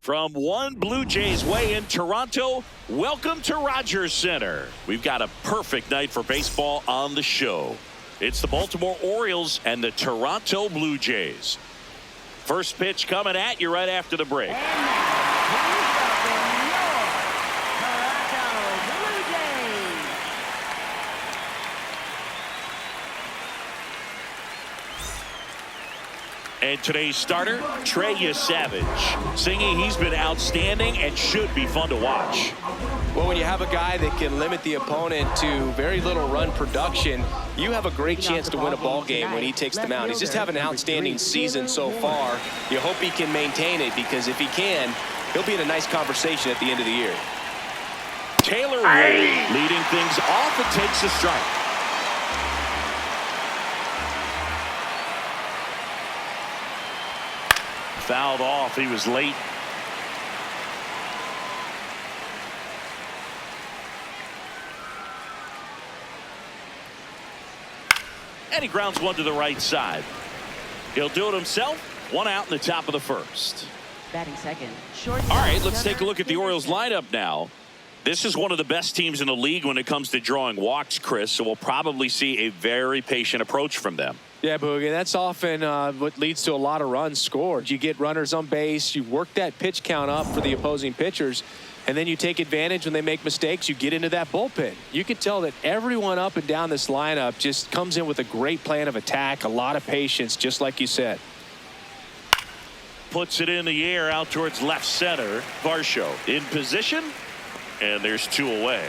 From one Blue Jays way in Toronto, welcome to Rogers Center. We've got a perfect night for baseball on the show. It's the Baltimore Orioles and the Toronto Blue Jays. First pitch coming at you right after the break. And today's starter, Trey Savage, singing he's been outstanding and should be fun to watch. Well, when you have a guy that can limit the opponent to very little run production, you have a great chance to win a ball game when he takes the mound. He's just having an outstanding season so far. You hope he can maintain it, because if he can, he'll be in a nice conversation at the end of the year. Taylor Wade leading things off and takes a strike. Fouled off. He was late. And he grounds one to the right side. He'll do it himself. One out in the top of the first. Batting second. All right, let's take a look at the Orioles lineup now. This is one of the best teams in the league when it comes to drawing walks, Chris, so we'll probably see a very patient approach from them. Yeah, Boogie, that's often what leads to a lot of runs scored. You get runners on base, you work that pitch count up for the opposing pitchers, and then you take advantage when they make mistakes. You get into that bullpen. You can tell that everyone up and down this lineup just comes in with a great plan of attack, a lot of patience, just like you said. Puts it in the air out towards left center. Varsho in position, and there's two away.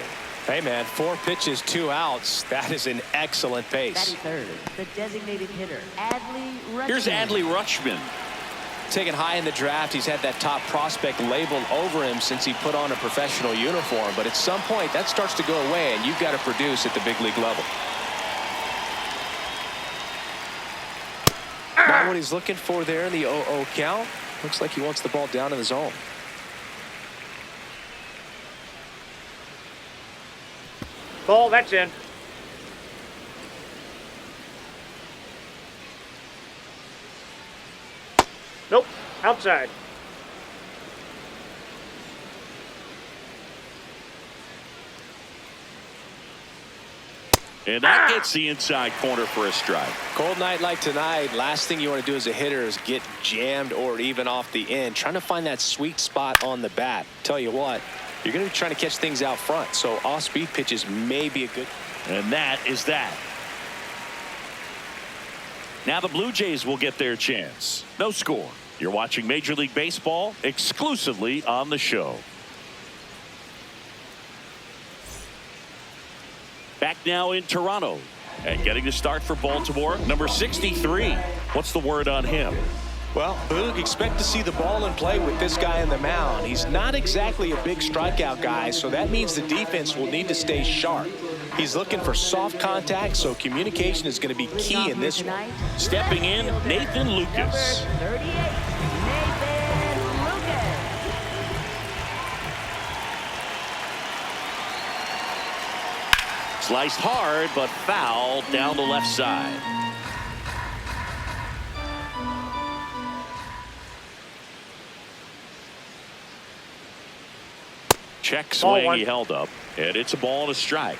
Hey, man, 4 pitches, 2 outs. That is an excellent pace. Batting third, the designated hitter, Adley Rutschman. Here's Adley Rutschman. Taken high in the draft, he's had that top prospect labeled over him since he put on a professional uniform. But at some point, that starts to go away, and you've got to produce at the big league level. Not what he's looking for there in the 0-0 count. Looks like he wants the ball down in the zone. Ball, that's in. Nope, outside. And that gets the inside corner for a strike. Cold night like tonight, last thing you want to do as a hitter is get jammed or even off the end. Trying to find that sweet spot on the bat. Tell you what, you're going to be trying to catch things out front, so off-speed pitches may be a good. And that is that. Now the Blue Jays will get their chance. No score. You're watching Major League Baseball exclusively on the show. Back now in Toronto. And getting the start for Baltimore, number 63. What's the word on him? Well, Boog, expect to see the ball in play with this guy on the mound. He's not exactly a big strikeout guy, so that means the defense will need to stay sharp. He's looking for soft contact, so communication is going to be key in this one. Stepping in, Nathan Lucas. Number 38, Nathan Lucas. Sliced hard, but foul down the left side. Check swing, he held up, and it's a ball and a strike.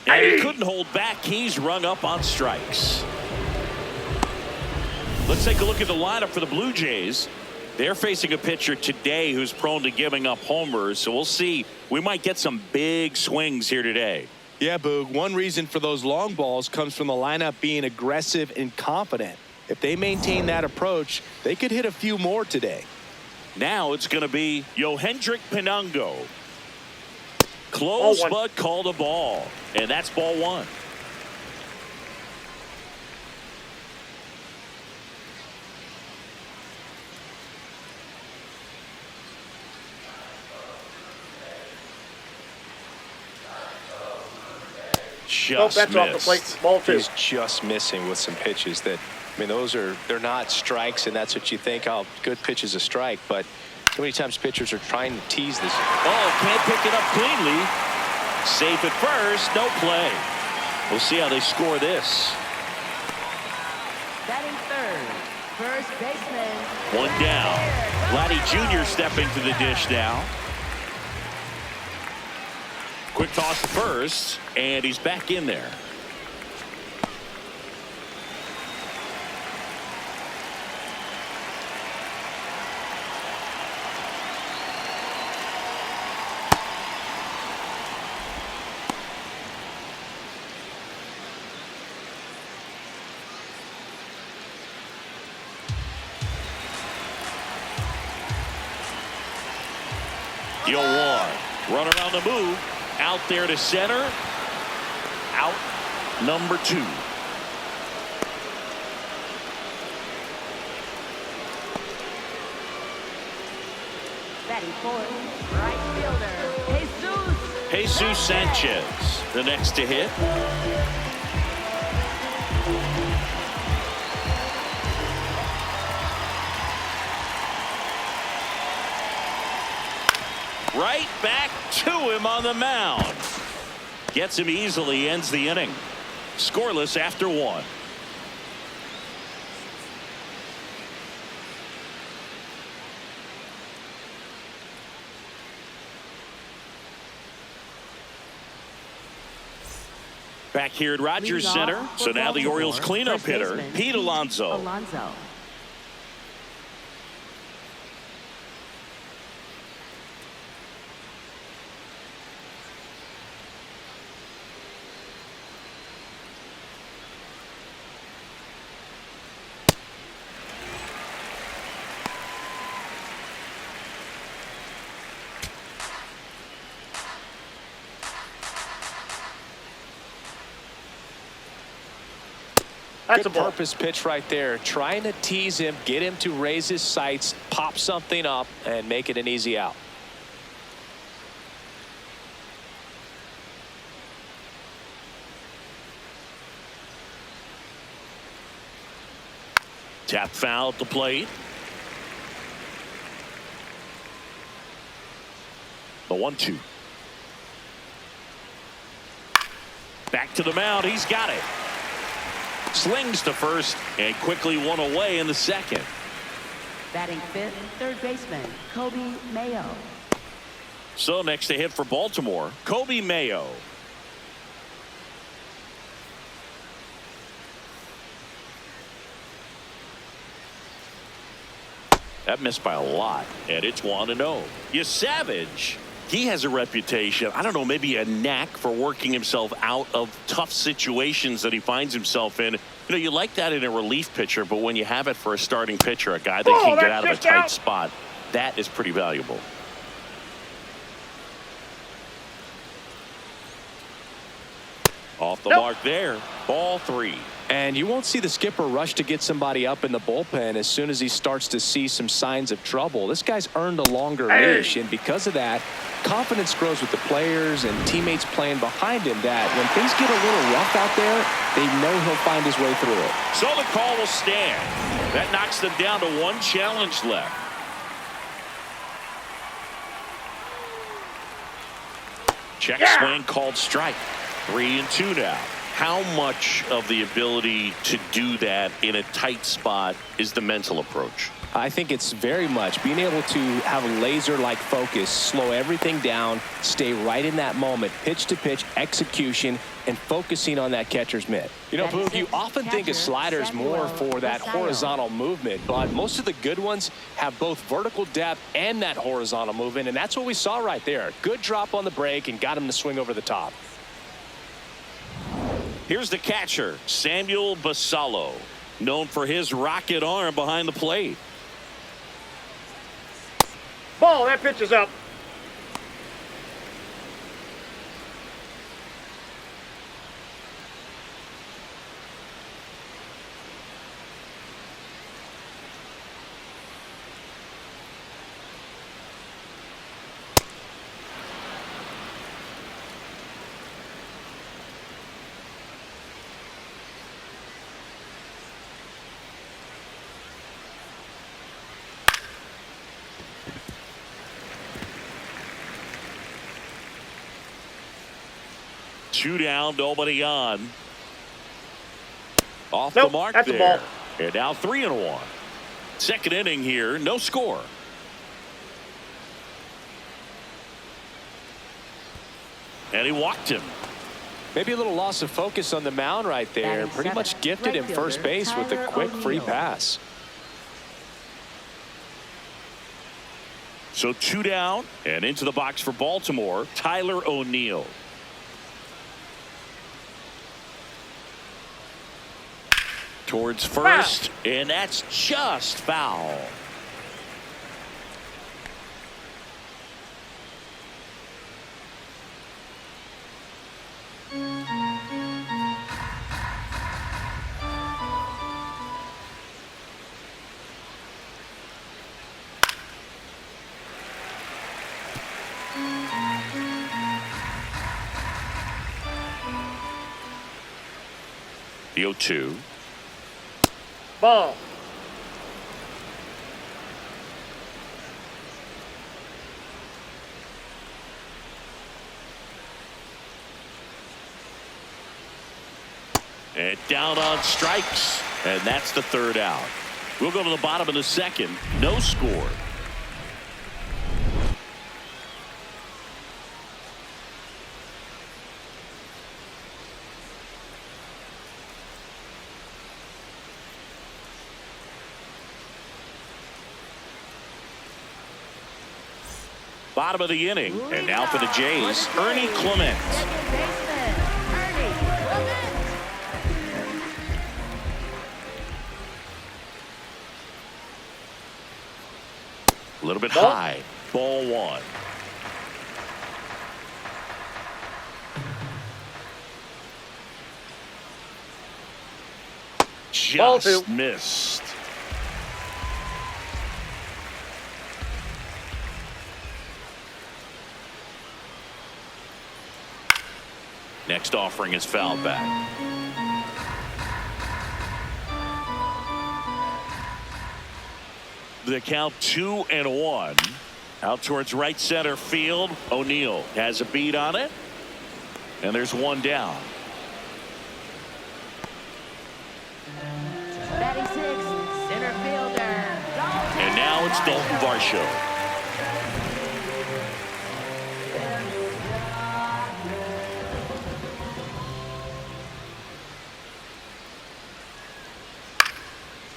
And he couldn't hold back. He's rung up on strikes. Let's take a look at the lineup for the Blue Jays. They're facing a pitcher today who's prone to giving up homers, so we'll see. We might get some big swings here today. Yeah, Boog, one reason for those long balls comes from the lineup being aggressive and confident. If they maintain that approach, they could hit a few more today. Now it's going to be Yohendrick Pinungo. Close, but called a ball. And that's ball one. just that's off the missed. plate. Ball 2. He's just missing with some pitches that, I mean, they're not strikes, and that's what you think. Oh, good pitch is a strike, but so many times pitchers are trying to tease this. Oh, can't pick it up cleanly. Safe at first, no play. We'll see how they score this. Batting third, first baseman. One down. Vladdy Jr. stepping to the dish now. Quick toss to first, and he's back in there. The 0-1. Run around the move. Out there to center. Out number 2. Batting fourth, right fielder, Jesus Sanchez, the next to hit. Right back to him on the mound. Gets him easily, ends the inning. Scoreless after 1. Back here at Rogers Center. So now the Orioles cleanup hitter, Pete Alonso. That's Good a ball. purpose pitch right there. Trying to tease him, get him to raise his sights, pop something up, and make it an easy out. Tap foul at the plate. The 1-2. Back to the mound. He's got it. Slings to first and quickly one away in the second. Batting fifth, third baseman, Kobe Mayo. So next to hit for Baltimore, Kobe Mayo. That missed by a lot, and it's 1-0. Savage. He has a reputation, I don't know, maybe a knack for working himself out of tough situations that he finds himself in. You know, you like that in a relief pitcher, but when you have it for a starting pitcher, a guy that can get out of a tight spot, that is pretty valuable. Off the mark there. Ball 3. And you won't see the skipper rush to get somebody up in the bullpen as soon as he starts to see some signs of trouble. This guy's earned a longer leash, and because of that, confidence grows with the players and teammates playing behind him that when things get a little rough out there, they know he'll find his way through it. So the call will stand. That knocks them down to 1 challenge left. Check swing called strike. 3-2 now. How much of the ability to do that in a tight spot is the mental approach? I think it's very much being able to have a laser-like focus, slow everything down, stay right in that moment, pitch to pitch, execution, and focusing on that catcher's mitt. You know, Boog, you often think a slider is more for that horizontal movement, but most of the good ones have both vertical depth and that horizontal movement, and that's what we saw right there. Good drop on the break and got him to swing over the top. Here's the catcher, Samuel Basallo, known for his rocket arm behind the plate. Ball, that pitch is up. 2 down, nobody on. Off Nope, the mark that's a there. ball. And now 3-1. Second inning here, no score. And he walked him. Maybe a little loss of focus on the mound right there. Pretty much gifted him first base with a quick free pass. So 2 down and into the box for Baltimore, Tyler O'Neill. Towards first, and that's just foul. The 0-2. Ball. And down on strikes, and that's the 3rd out. We'll go to the bottom of the 2nd. No score. Bottom of the inning, and now for the Jays, Ernie Clement. Second baseman, Ernie Clement. A little bit high. Ball 1. Ball Just 2. missed. Next offering is fouled back. The count 2-1. Out towards right center field. O'Neill has a beat on it. And there's 1 down. Batting 6, center fielder. And now it's Dalton Varsho.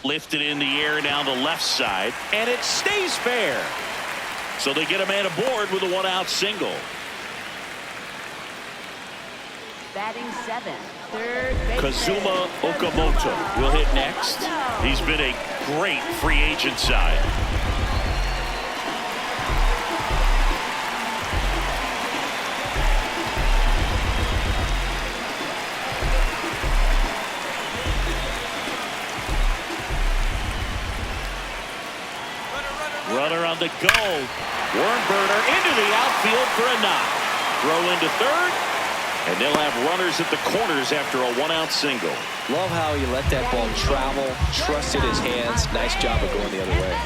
Lifted in the air down the left side, and it stays fair. So they get a man aboard with a 1-out single. Batting 7, third baseman. Kazuma Okamoto will hit next. He's been a great free agent side. Runner on the go. Warnberger into the outfield for a knock. Throw into third, and they'll have runners at the corners after a 1-out single. Love how he let that ball travel, trusted his hands. Nice job of going the other way.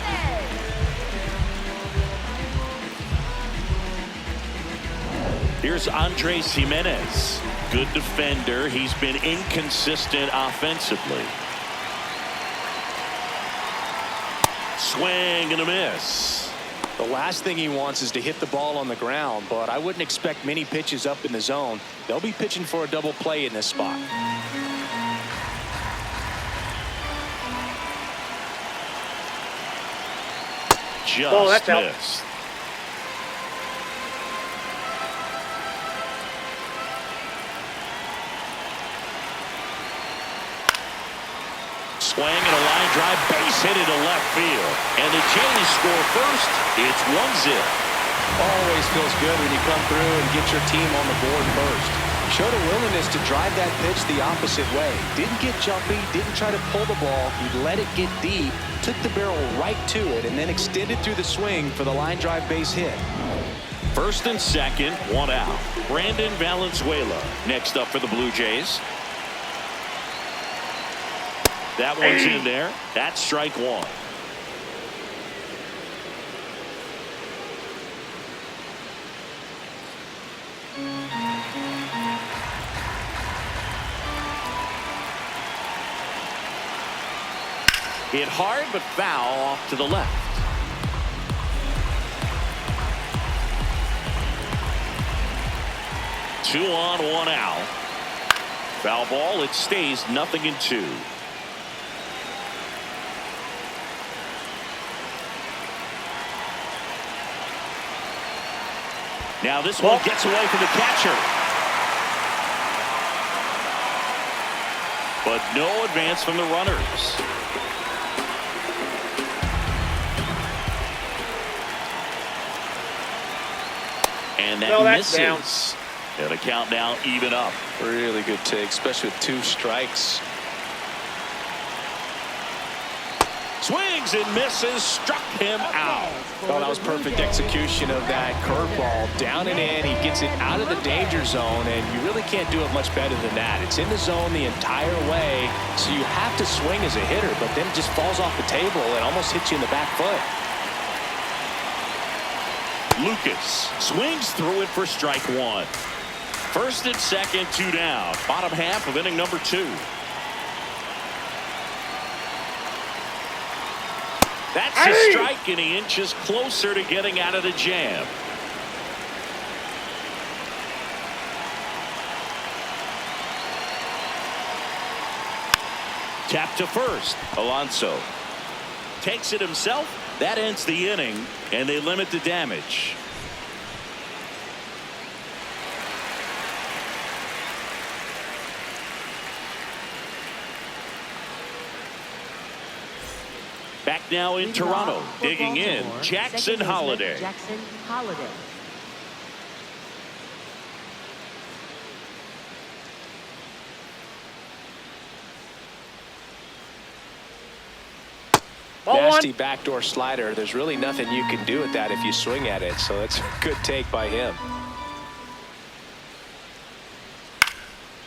Here's Andres Jimenez. Good defender. He's been inconsistent offensively. Swing and a miss. The last thing he wants is to hit the ball on the ground, but I wouldn't expect many pitches up in the zone. They'll be pitching for a double play in this spot. Just missed. Swing and a line drive, base hit into left field. And the Jays score first. It's 1-0. Always feels good when you come through and get your team on the board first. Showed a willingness to drive that pitch the opposite way. Didn't get jumpy, didn't try to pull the ball. He let it get deep, took the barrel right to it, and then extended through the swing for the line drive base hit. First and second, 1 out. Brandon Valenzuela next up for the Blue Jays. That one's in there. That's strike 1. Hit hard, but foul off to the left. Two on, one out. Foul ball. It stays 0-2. Now this one gets away from the catcher. But no advance from the runners. And that misses. Down. And the count now even up. Really good take, especially with 2 strikes. Swings and misses, struck him out. Oh, that was perfect execution of that curveball. Down and in, he gets it out of the danger zone, and you really can't do it much better than that. It's in the zone the entire way, so you have to swing as a hitter, but then it just falls off the table and almost hits you in the back foot. Lucas swings through it for strike 1. First and second, 2 down. Bottom half of inning number 2. That's a strike, and he inches closer to getting out of the jam. Tap to first. Alonso takes it himself. That ends the inning, and they limit the damage. Back now in Toronto, digging in, Jackson Holliday. Jackson Holliday. Nasty backdoor slider. There's really nothing you can do with that if you swing at it, so that's a good take by him.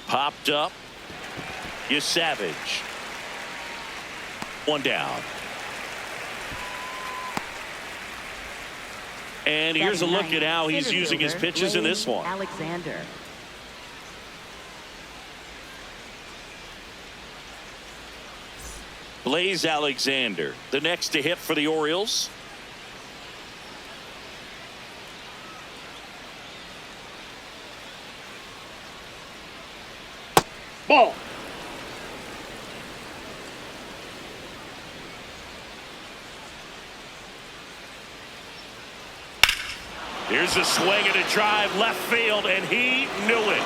Popped up. Savage. 1 down. And here's a look at how he's using his pitches in this one. Alexander. Blaze Alexander, the next to hit for the Orioles. Ball. Here's a swing and a drive left field, and he knew it.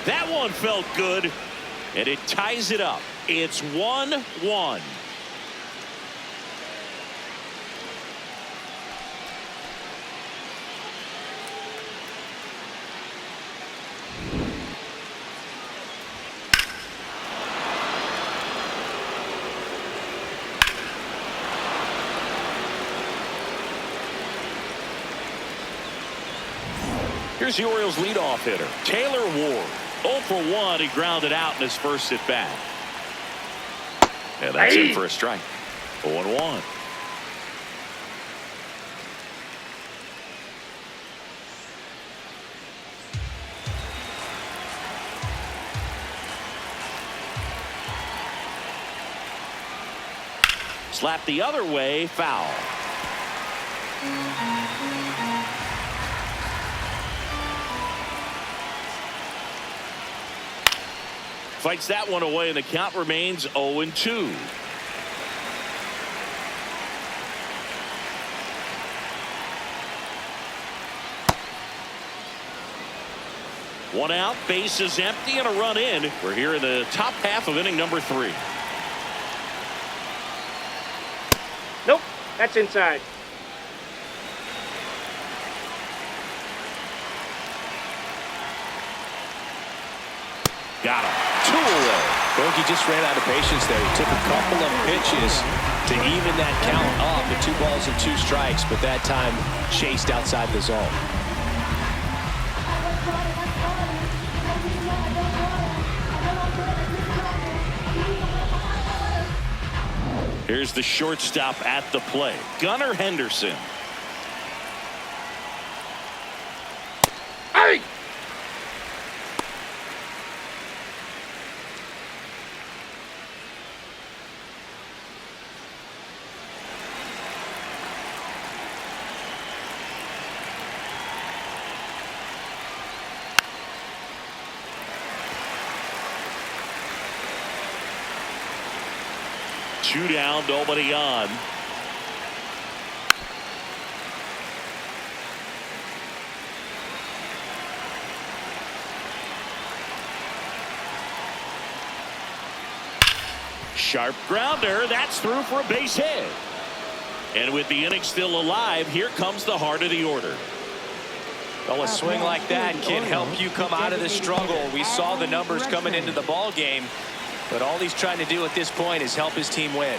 That one felt good, and it ties it up. It's 1-1. Here's the Orioles leadoff hitter, Taylor Ward. 0 for 1. He grounded out in his first at bat. And that's in for a strike. 0-1. Slap the other way, foul. Fights that one away, and the count remains 0-2. One out, base is empty, and a run in. We're here in the top half of inning number 3. Nope, that's inside. Got him. 2 away. Bogey just ran out of patience there. He took a couple of pitches to even that count up at 2 balls and 2 strikes, but that time chased outside the zone. Here's the shortstop at the plate, Gunnar Henderson. 2 down, nobody on. Sharp grounder. That's through for a base hit. And with the inning still alive, here comes the heart of the order. Well, a swing like that can help you come out of the struggle. We saw the numbers coming into the ball game, but all he's trying to do at this point is help his team win.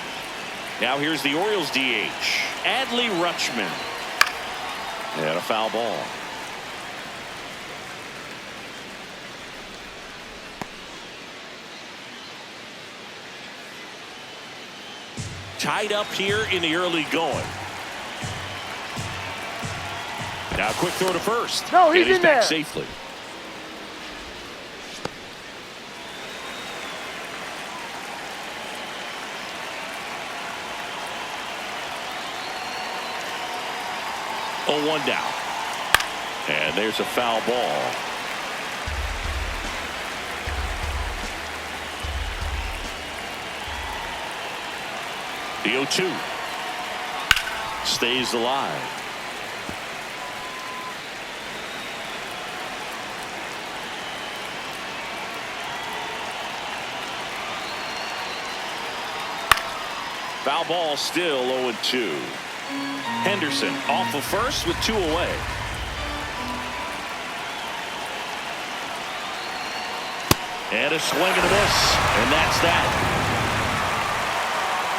Now here's the Orioles DH, Adley Rutschman. And a foul ball. Tied up here in the early going. Now quick throw to first. No, he's in back there. Safely. Oh, 1 down. And there's a foul ball. The 0-2 stays alive. Foul ball, still 0-2. Henderson off of first with 2 away. And a swing and a miss, and that's that.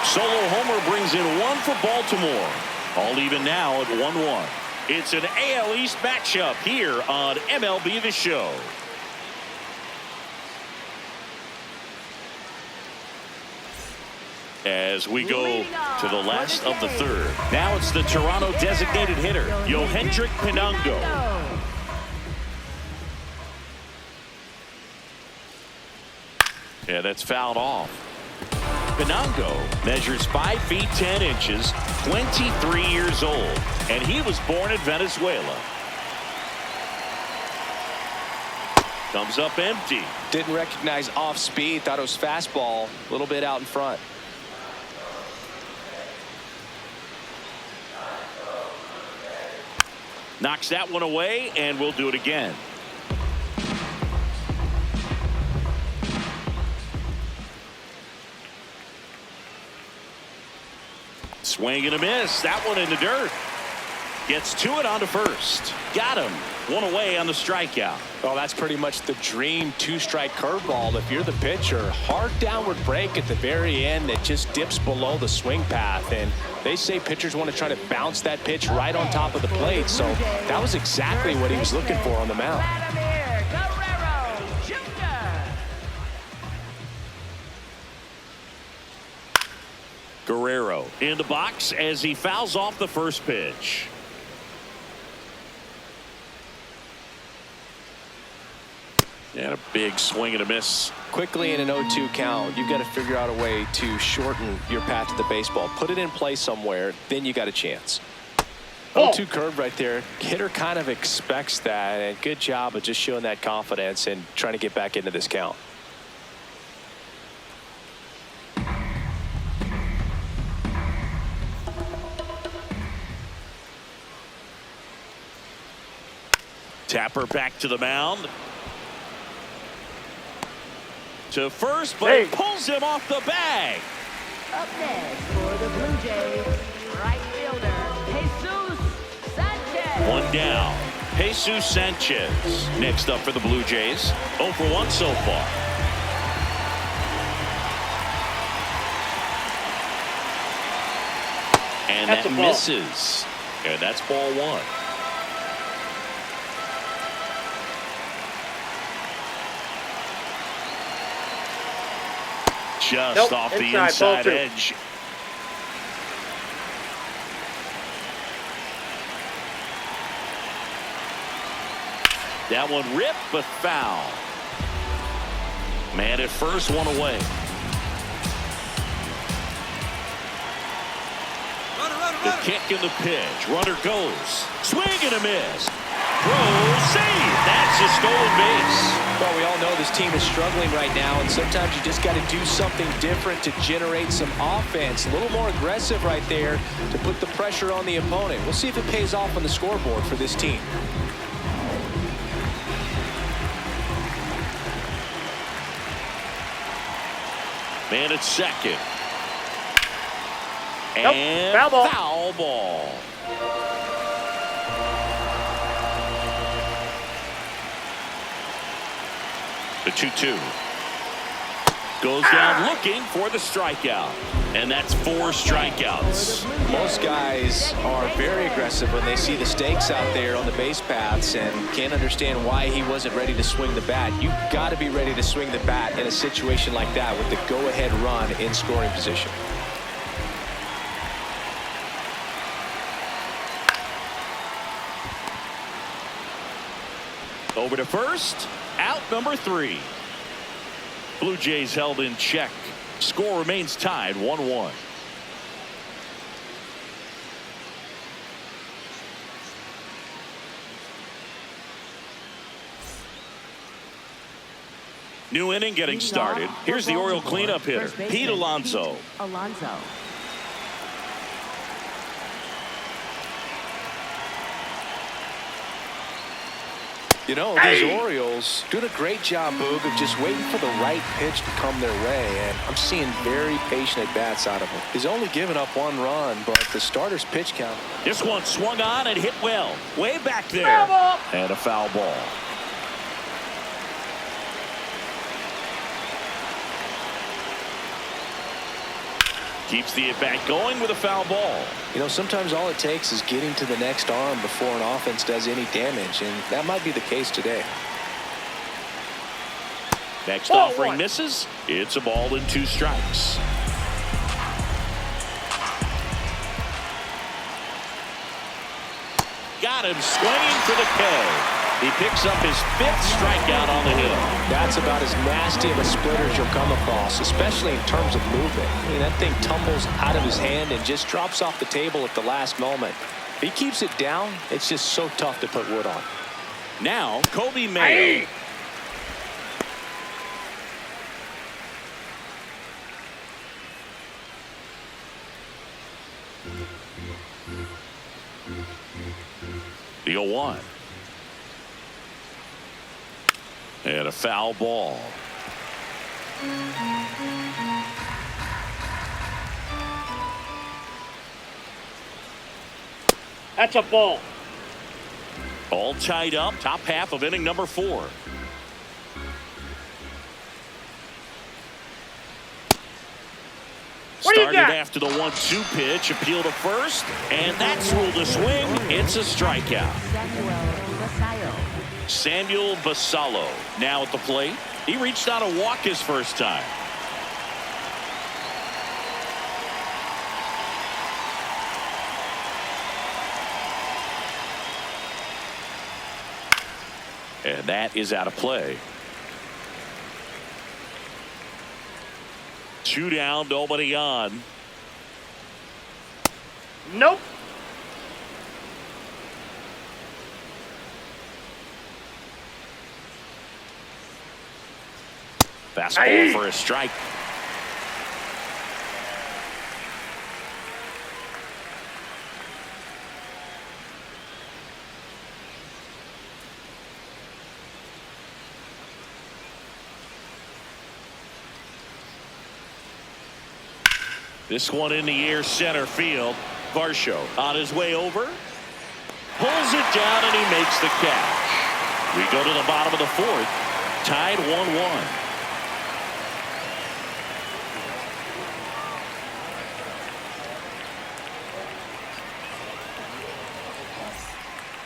Solo homer brings in 1 for Baltimore. All even now at 1-1. It's an AL East matchup here on MLB The Show. As we go to the last of the third. Now it's the Toronto designated hitter, Yohendrick Pinango. Yeah, that's fouled off. Pinango measures 5 feet 10 inches, 23 years old, and he was born in Venezuela. Comes up empty. Didn't recognize off speed, thought it was fastball, a little bit out in front. Knocks that one away, and we'll do it again. Swing and a miss. That one in the dirt. Gets to it onto first. Got him. 1 away on the strikeout. Well, that's pretty much the dream 2-strike curveball. If you're the pitcher, hard downward break at the very end that just dips below the swing path. And they say pitchers want to try to bounce that pitch right on top of the plate. So that was exactly what he was looking for on the mound. Guerrero in the box as he fouls off the first pitch. And a big swing and a miss. Quickly in an 0-2 count, you've got to figure out a way to shorten your path to the baseball. Put it in play somewhere, then you got a chance. 0-2 curve right there. Hitter kind of expects that, and good job of just showing that confidence and trying to get back into this count. Tapper back to the mound. To first, but he pulls him off the bag. Up next for the Blue Jays, right fielder, Jesus Sanchez. 1 down. Jesus Sanchez next up for the Blue Jays. 0 for 1 so far. And that misses. And that's ball 1. Just off the inside edge. That one ripped, but foul. Man at first, 1 away. The kick and the pitch. Runner goes. Swing and a miss. Throw, save. That's a stolen base. Well, we all know this team is struggling right now, and sometimes you just got to do something different to generate some offense. A little more aggressive right there to put the pressure on the opponent. We'll see if it pays off on the scoreboard for this team. Man at second. Nope, And foul ball. Foul ball. The 2-2. Goes down looking for the strikeout. And that's 4 strikeouts. Most guys are very aggressive when they see the stakes out there on the base paths and can't understand why he wasn't ready to swing the bat. You've got to be ready to swing the bat in a situation like that with the go-ahead run in scoring position. Over to first. Out number 3. Blue Jays held in check. Score remains tied 1-1. New inning getting started. Here's the Oriole cleanup hitter, Pete Alonso. You know, these Orioles doing a great job, Boog, of just waiting for the right pitch to come their way, and I'm seeing very patient at-bats out of him. He's only given up 1 run, but the starter's pitch count. This one swung on and hit well. Way back there. Foul ball. And a foul ball. Keeps the at-bat going with a foul ball. You know, sometimes all it takes is getting to the next arm before an offense does any damage, and that might be the case today. Next offering misses. It's a ball and 2 strikes. Got him swinging for the K. He picks up his 5th strikeout on the hill. That's about as nasty of a splitter as you'll come across, especially in terms of movement. I mean, that thing tumbles out of his hand and just drops off the table at the last moment. If he keeps it down, it's just so tough to put wood on. Now, Kobe Mayo. The 0-1. And a foul ball. That's a ball. All tied up. Top half of inning number 4. Started after the 1-2 pitch. Appeal to first. And that's ruled a swing. It's a strikeout. Samuel Basallo now at the plate. He reached out a walk his first time. And that is out of play. 2 down, nobody on. Nope. Fastball for a strike. This one in the air, center field. Varsho on his way over. Pulls it down and he makes the catch. We go to the bottom of the 4th. Tied 1-1.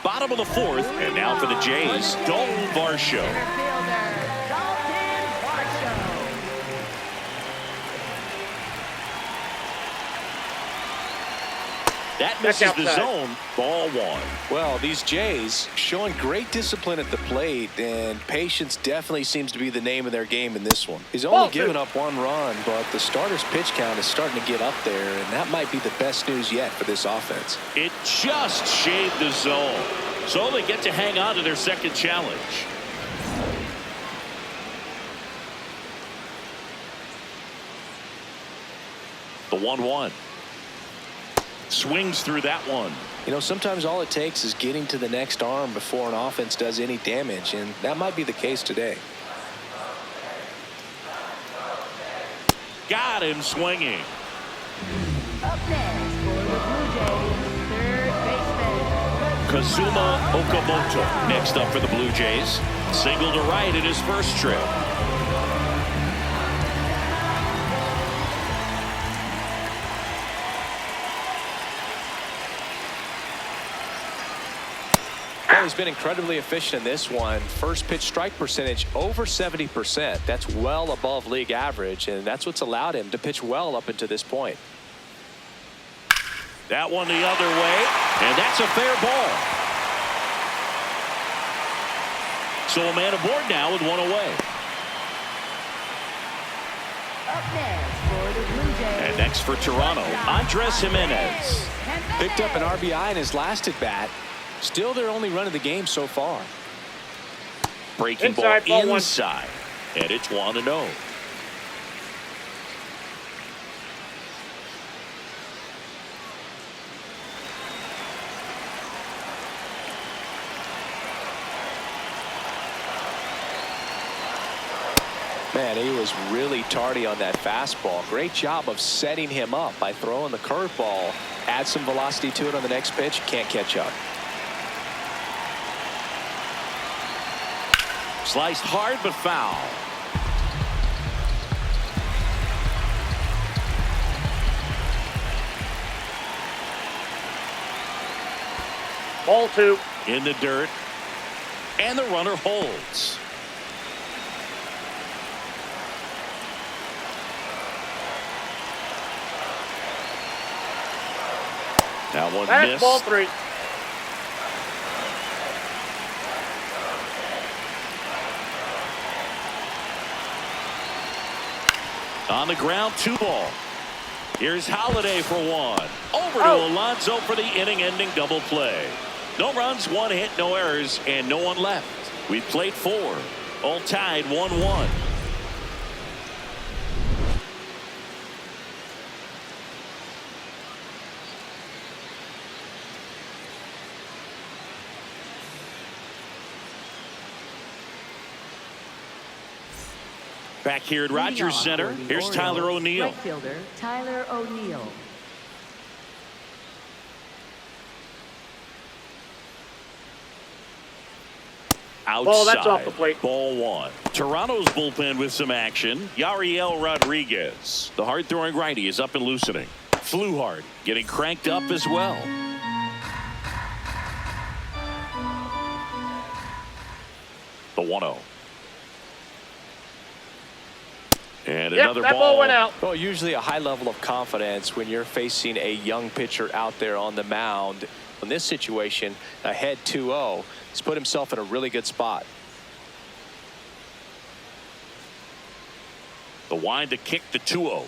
Bottom of the 4th, and now for the Jays, Dalton Varsho. That misses the zone. Ball 1. Well, these Jays showing great discipline at the plate, and patience definitely seems to be the name of their game in this one. He's only given up 1 run, but the starter's pitch count is starting to get up there, and that might be the best news yet for this offense. It just shaved the zone, so they get to hang on to their second challenge. 1-1. Swings through that one. You know, sometimes all it takes is getting to the next arm before an offense does any damage, and that might be the case today. Got him swinging. Up next for the Blue Jays, third baseman Kazuma Okamoto next up for the Blue Jays. Single to right in his first trip. Well, he's been incredibly efficient in this one. First pitch strike percentage over 70%. That's well above league average, and that's what's allowed him to pitch well up until this point. That one the other way, and that's a fair ball. So a man aboard now with one away. up next for the Blue Jays. And next for Toronto, Andres Jimenez. Picked up an RBI in his last at bat. Still their only run of the game so far. Breaking Inside, ball ball inside, and it's 1-0. Man, he was really tardy on that fastball. Great job of setting him up by throwing the curveball. Add some velocity to it on the next pitch. Can't catch up. Sliced hard but foul. Ball 2. In the dirt, and the runner holds. That one That's missed. ball 3. On the ground, 2 ball. Here's Holiday for 1. Over to Alonso for the inning-ending double play. No runs, 1 hit, no errors, and no one left. We've played 4. All tied 1-1. Back here at Rogers Center, here's Tyler O'Neill. Right fielder Tyler O'Neill. Outside. Ball, that's off the plate. Ball 1. Toronto's bullpen with some action. Yariel Rodriguez, the hard-throwing righty, is up and loosening. Fluhart getting cranked up as well. The 1-0. And Yep, another that ball went out. Well, usually a high level of confidence when you're facing a young pitcher out there on the mound. In this situation, ahead 2-0, he's put himself in a really good spot. The wind to kick the 2-0.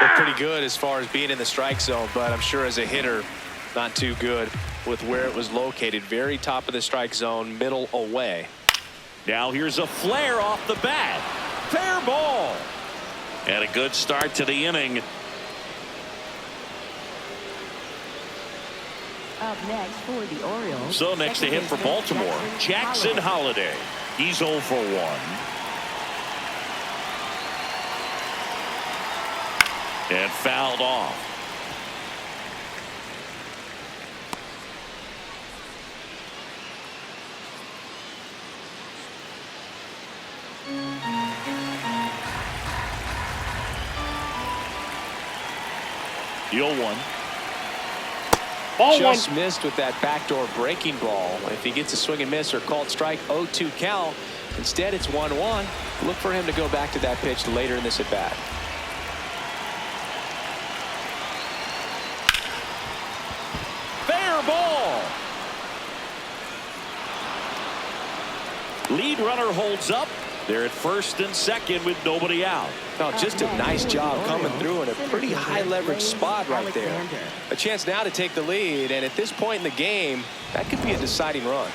Looked pretty good as far as being in the strike zone, but I'm sure as a hitter, not too good with where it was located. Very top of the strike zone, middle away. Now here's a flare off the bat. Fair ball. And a good start to the inning. Up next for the Orioles. So next to him for Baltimore, Jackson Holiday. He's 0 for 1. And fouled off. The 0-1. Ball 1. Just missed with that backdoor breaking ball. If he gets a swing and miss or called strike, 0-2 count. Instead, it's 1-1. Look for him to go back to that pitch later in this at bat. Fair ball. Lead runner holds up. They're at first and second with nobody out. Oh, just a nice job coming through in a pretty high leverage spot right there. A chance now to take the lead, and at this point in the game, that could be a deciding run.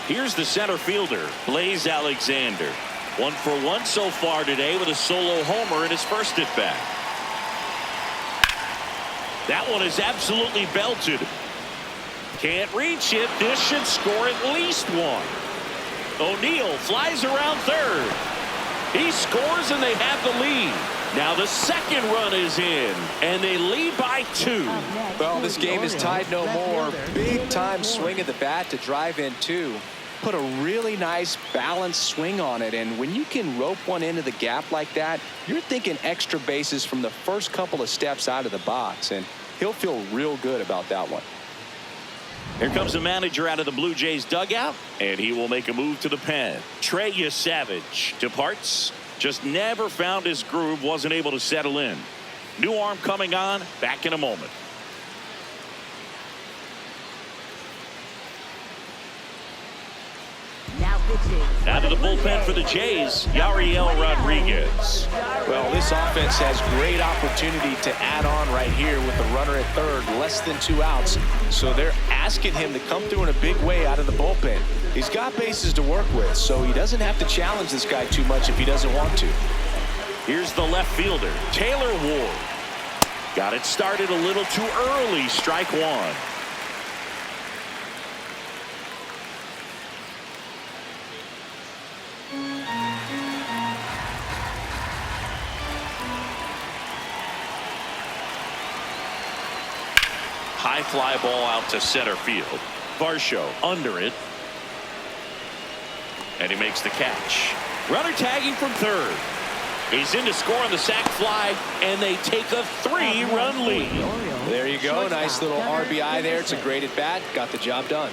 Here's the center fielder, Blaze Alexander. 1 for 1 so far today with a solo homer in his first at bat. That one is absolutely belted. Can't reach it. This should score at least one. O'Neill flies around third. He scores and they have the lead. Now the second run is in and they lead by 2. Well, this game is tied no more. Big time swing at the bat to drive in 2. Put a really nice balanced swing on it, and when you can rope one into the gap like that, you're thinking extra bases from the first couple of steps out of the box, and he'll feel real good about that one. Here comes the manager out of the Blue Jays dugout, and he will make a move to the pen. Trey Savage departs. Just never found his groove, wasn't able to settle in. New arm coming on, back in a moment. Now pitching. Out of the bullpen for the Jays, Yariel Rodriguez. Well, this offense has great opportunity to add on right here with the runner at third, less than 2 outs. So they're asking him to come through in a big way out of the bullpen. He's got bases to work with, so he doesn't have to challenge this guy too much if he doesn't want to. Here's the left fielder, Taylor Ward. Got it started a little too early, strike 1. High fly ball out to center field. Varsho under it. And he makes the catch. Runner tagging from third. He's in to score on the sac fly, and they take a 3-run lead. There you go. Nice little RBI there. It's a great at bat. Got the job done.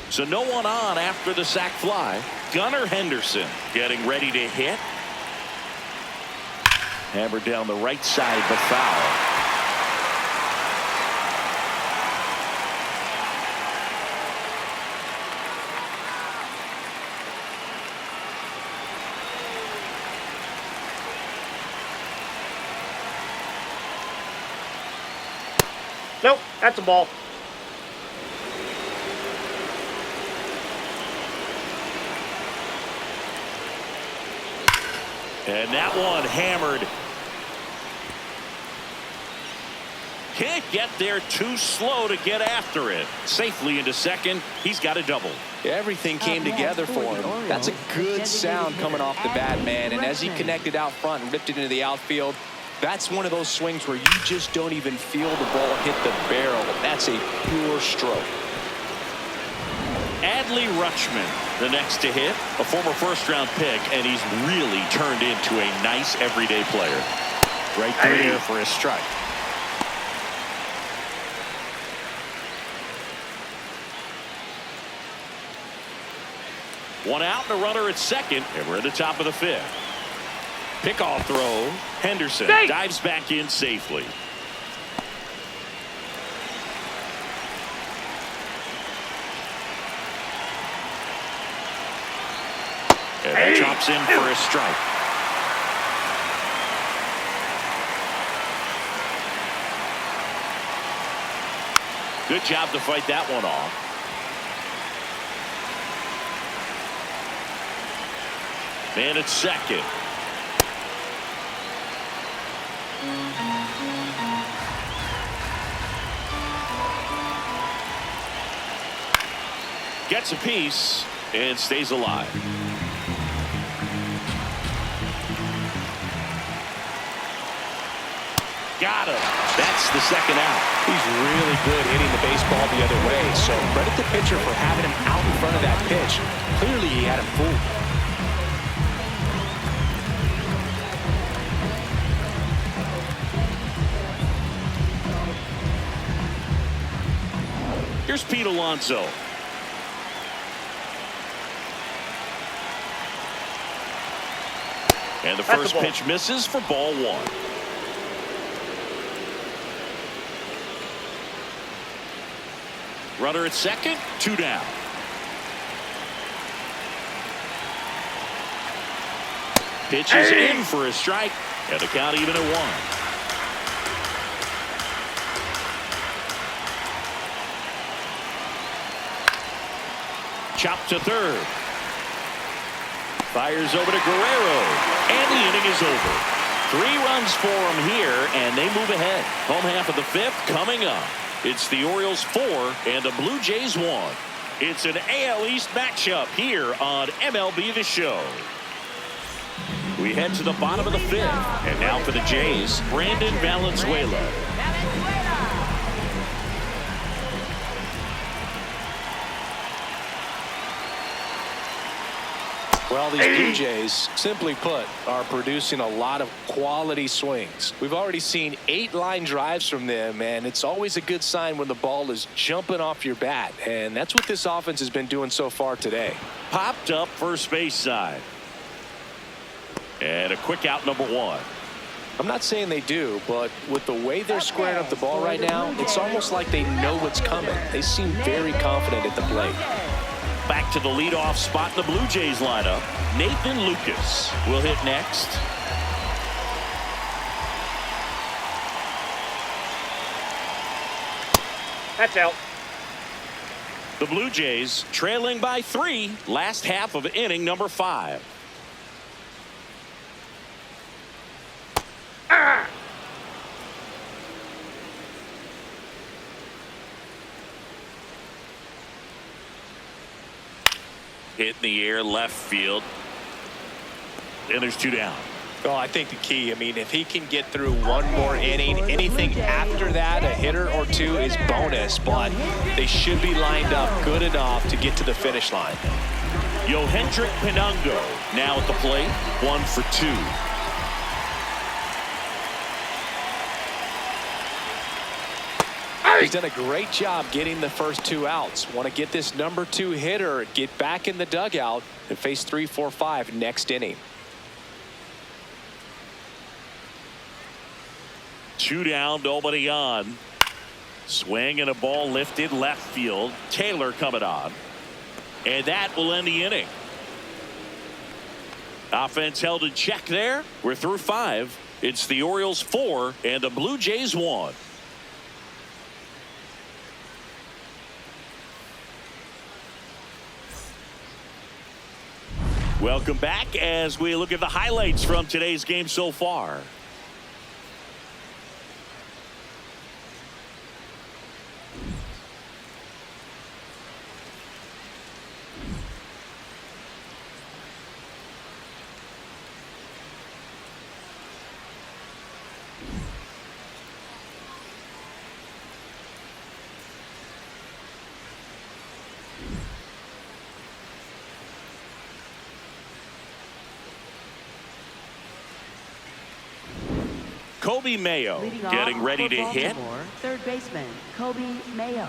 So no one on after the sac fly. Gunnar Henderson getting ready to hit. Hammered down the right side, but foul. Nope, that's a ball. And that one hammered. Can't get there, too slow to get after it. Safely into second. He's got a double. Everything came together for him. That's a good sound coming off the bat, man. And as he connected out front and ripped it into the outfield, that's one of those swings where you just don't even feel the ball hit the barrel. That's a pure stroke. Adley Rutschman, the next to hit, a former first-round pick, and he's really turned into a nice everyday player. Right there for a strike. One out and a runner at second, and we're at the top of the 5th. Pickoff throw. Henderson dives back in safely. And he chops in for a strike. Good job to fight that one off. Man at second. Gets a piece and stays alive. Got him. That's the second out. He's really good hitting the baseball the other way, so credit the pitcher for having him out in front of that pitch. Clearly he had him fooled. Here's Pete Alonso. And the first pitch misses for ball 1. Runner at second, 2 down. Pitch is in for a strike, and the count even at 1. Chopped to third. Fires over to Guerrero. And the inning is over. 3 runs for him here, and they move ahead. Home half of the 5th coming up. It's the Orioles 4 and the Blue Jays 1. It's an AL East matchup here on MLB The Show. We head to the bottom of the 5th. And now for the Jays, Brandon Valenzuela. Well, these Blue Jays, simply put, are producing a lot of quality swings. We've already seen 8 line drives from them, and it's always a good sign when the ball is jumping off your bat. And that's what this offense has been doing so far today. Popped up first base side. And a quick out, number 1. I'm not saying they do, but with the way they're squaring up the ball right now, it's almost like they know what's coming. They seem very confident at the plate. Back to the leadoff spot in the Blue Jays lineup. Nathan Lucas will hit next. That's out. The Blue Jays trailing by 3, last half of inning number 5. Hit in the air, left field. And there's 2 down. Oh, I think the key, I mean, if he can get through one more inning, anything after that, a hitter or 2 is bonus, but they should be lined up good enough to get to the finish line. Yohendrick Pinungo now at the plate, 1 for 2. He's done a great job getting the first 2 outs. Want to get this number 2 hitter, get back in the dugout, and face 3, 4, 5 next inning. 2 down, nobody on. Swing and a ball lifted left field. Taylor coming on. And that will end the inning. Offense held in check there. We're through 5. It's the Orioles 4 and the Blue Jays 1. Welcome back as we look at the highlights from today's game so far. Kobe Mayo getting ready to hit. Third baseman Kobe Mayo.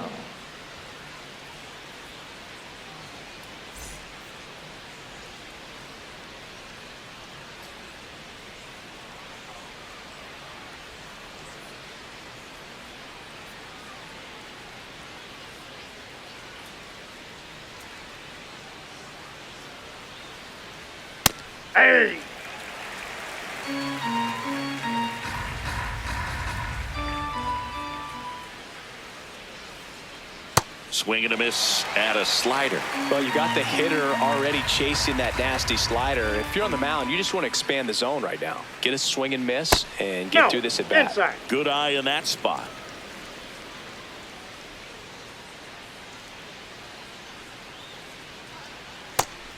Hey! Swing and a miss at a slider. Well, you got the hitter already chasing that nasty slider. If you're on the mound, you just want to expand the zone right now. Get a swing and miss and get through this at bat. Inside. Good eye in that spot.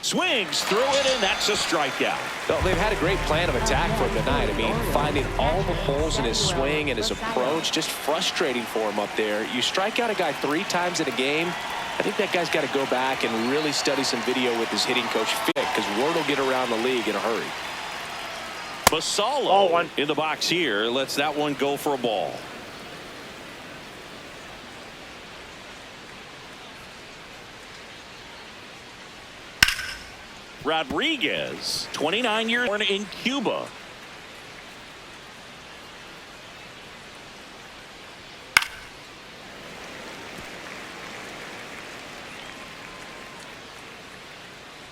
Swings through it, and that's a strikeout. Well, they've had a great plan of attack for him tonight. I mean, finding all the holes in his swing and his approach, just frustrating for him up there. You strike out a guy 3 times in a game, I think that guy's got to go back and really study some video with his hitting coach, Fick, because word will get around the league in a hurry. Basalo in the box here lets that one go for a ball. Rodriguez, 29 years born in Cuba.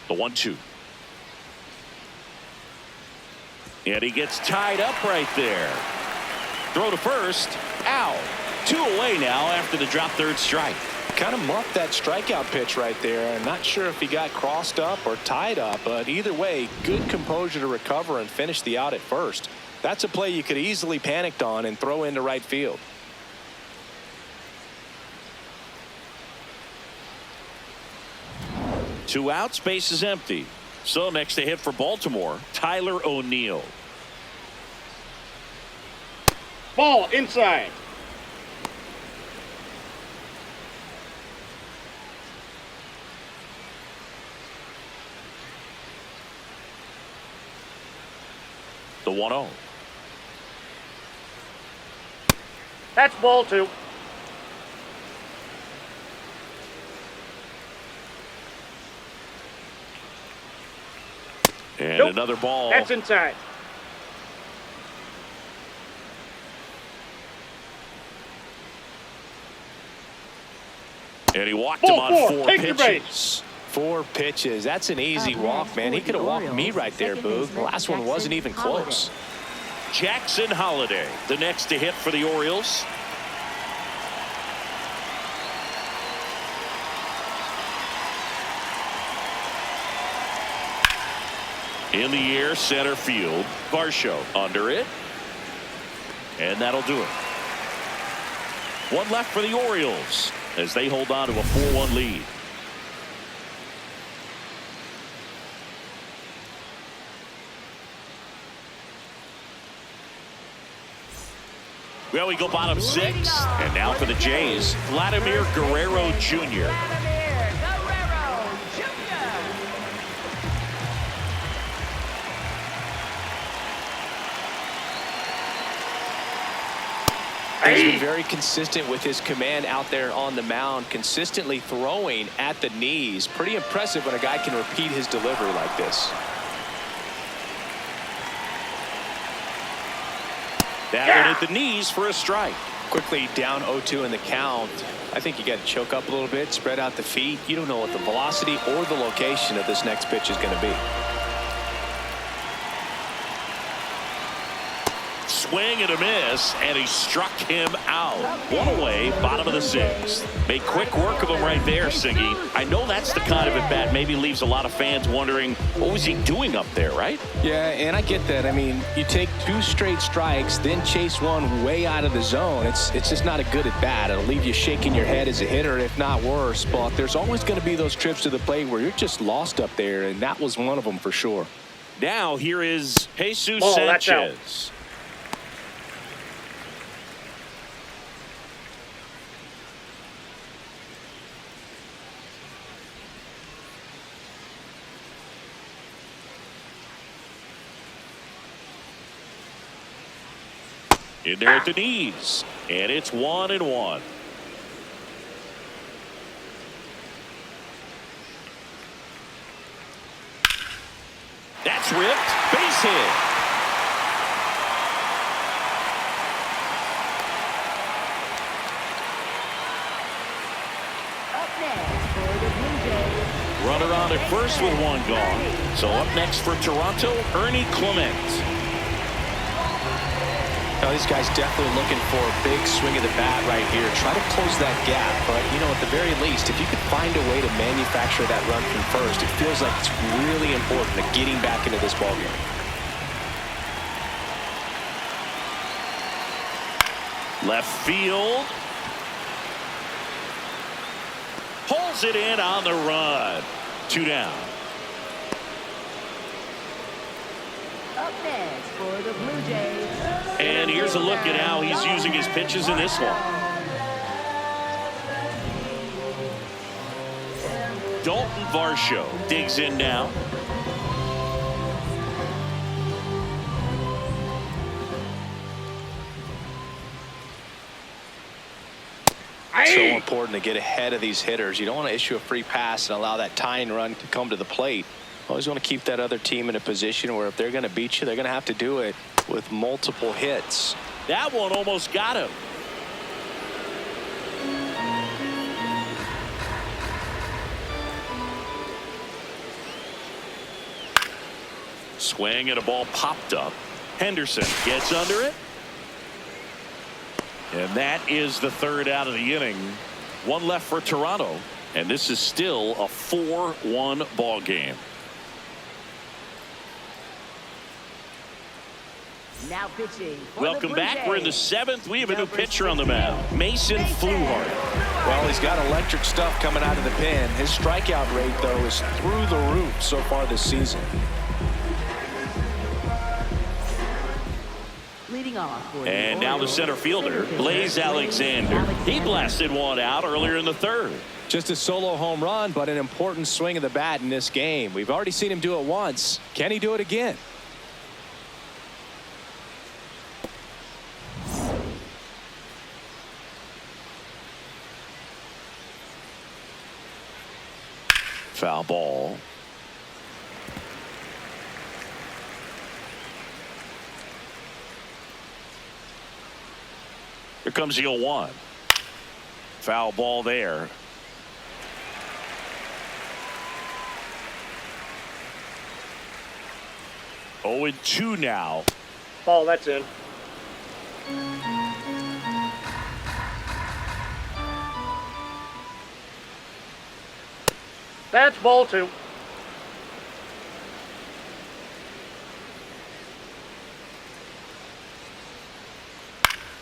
The 1-2. And he gets tied up right there. Throw to first. Out. 2 away now after the drop third strike. Kind of muffed that strikeout pitch right there. I'm not sure if he got crossed up or tied up, but either way, good composure to recover and finish the out at first. That's a play you could easily panicked on and throw into right field. Two outs, base is empty. So next to hit for Baltimore, Tyler O'Neill. Ball inside. The 1-0. That's ball two. And Nope. another ball. That's inside. And he walked Ball him on four. four Take your base. pitches. 4 pitches. That's an easy walk, man. He could have walked me right there, Boog. The last one wasn't even close. Jackson Holiday, the next to hit for the Orioles. In the air, center field. Varsho under it. And that'll do it. One left for the Orioles as they hold on to a 4-1 lead. Well, we go bottom 6, and now for the Jays, Vladimir Guerrero Jr. Vladimir Guerrero Jr. He's been very consistent with his command out there on the mound, consistently throwing at the knees. Pretty impressive when a guy can repeat his delivery like this. That one at the knees for a strike. Quickly down 0-2 in the count. I think you got to choke up a little bit, spread out the feet. You don't know what the velocity or the location of this next pitch is going to be. Swing and a miss, and he struck him out. One away, bottom of the 6th. Made quick work of him right there, Singy. I know that's the kind of at bat maybe leaves a lot of fans wondering, what was he doing up there, right? Yeah, and I get that. I mean, you take 2 straight strikes, then chase one way out of the zone. It's just not a good at bat. It'll leave you shaking your head as a hitter, if not worse. But there's always going to be those trips to the plate where you're just lost up there, and that was one of them for sure. Now here is Jesus Ball, that's out. Sanchez. In there at the knees, and it's 1-1. That's ripped. Base hit. Up next for the Blue Jays. Runner on at first with one gone. So up next for Toronto, Ernie Clement. Now, these guys definitely looking for a big swing of the bat right here. Try to close that gap, but, you know, at the very least, if you could find a way to manufacture that run from first, it feels like it's really important to getting back into this ballgame. Left field. Pulls it in on the run. 2 down. Up next for the Blue Jays. And here's a look at how he's using his pitches in this one. Dalton Varsho digs in now. So important to get ahead of these hitters. You don't want to issue a free pass and allow that tying run to come to the plate. Always want to keep that other team in a position where if they're going to beat you, they're going to have to do it with multiple hits. That one almost got him. Swing and a ball popped up. Henderson gets under it. And that is the 3rd out of the inning. One left for Toronto, and this is still a 4-1 ball game. Now pitching. Welcome back. We're in the 7th. We have a new pitcher on the mound, Mason Fluhardt. Well, he's got electric stuff coming out of the pen. His strikeout rate, though, is through the roof so far this season. Leading off. And now the center fielder, Blaze Alexander. He blasted one out earlier in the 3rd. Just a solo home run, but an important swing of the bat in this game. We've already seen him do it once. Can he do it again? Foul ball. Here comes the 0-1. Foul ball there. Oh, and 2 now. Ball, that's in. That's ball 2.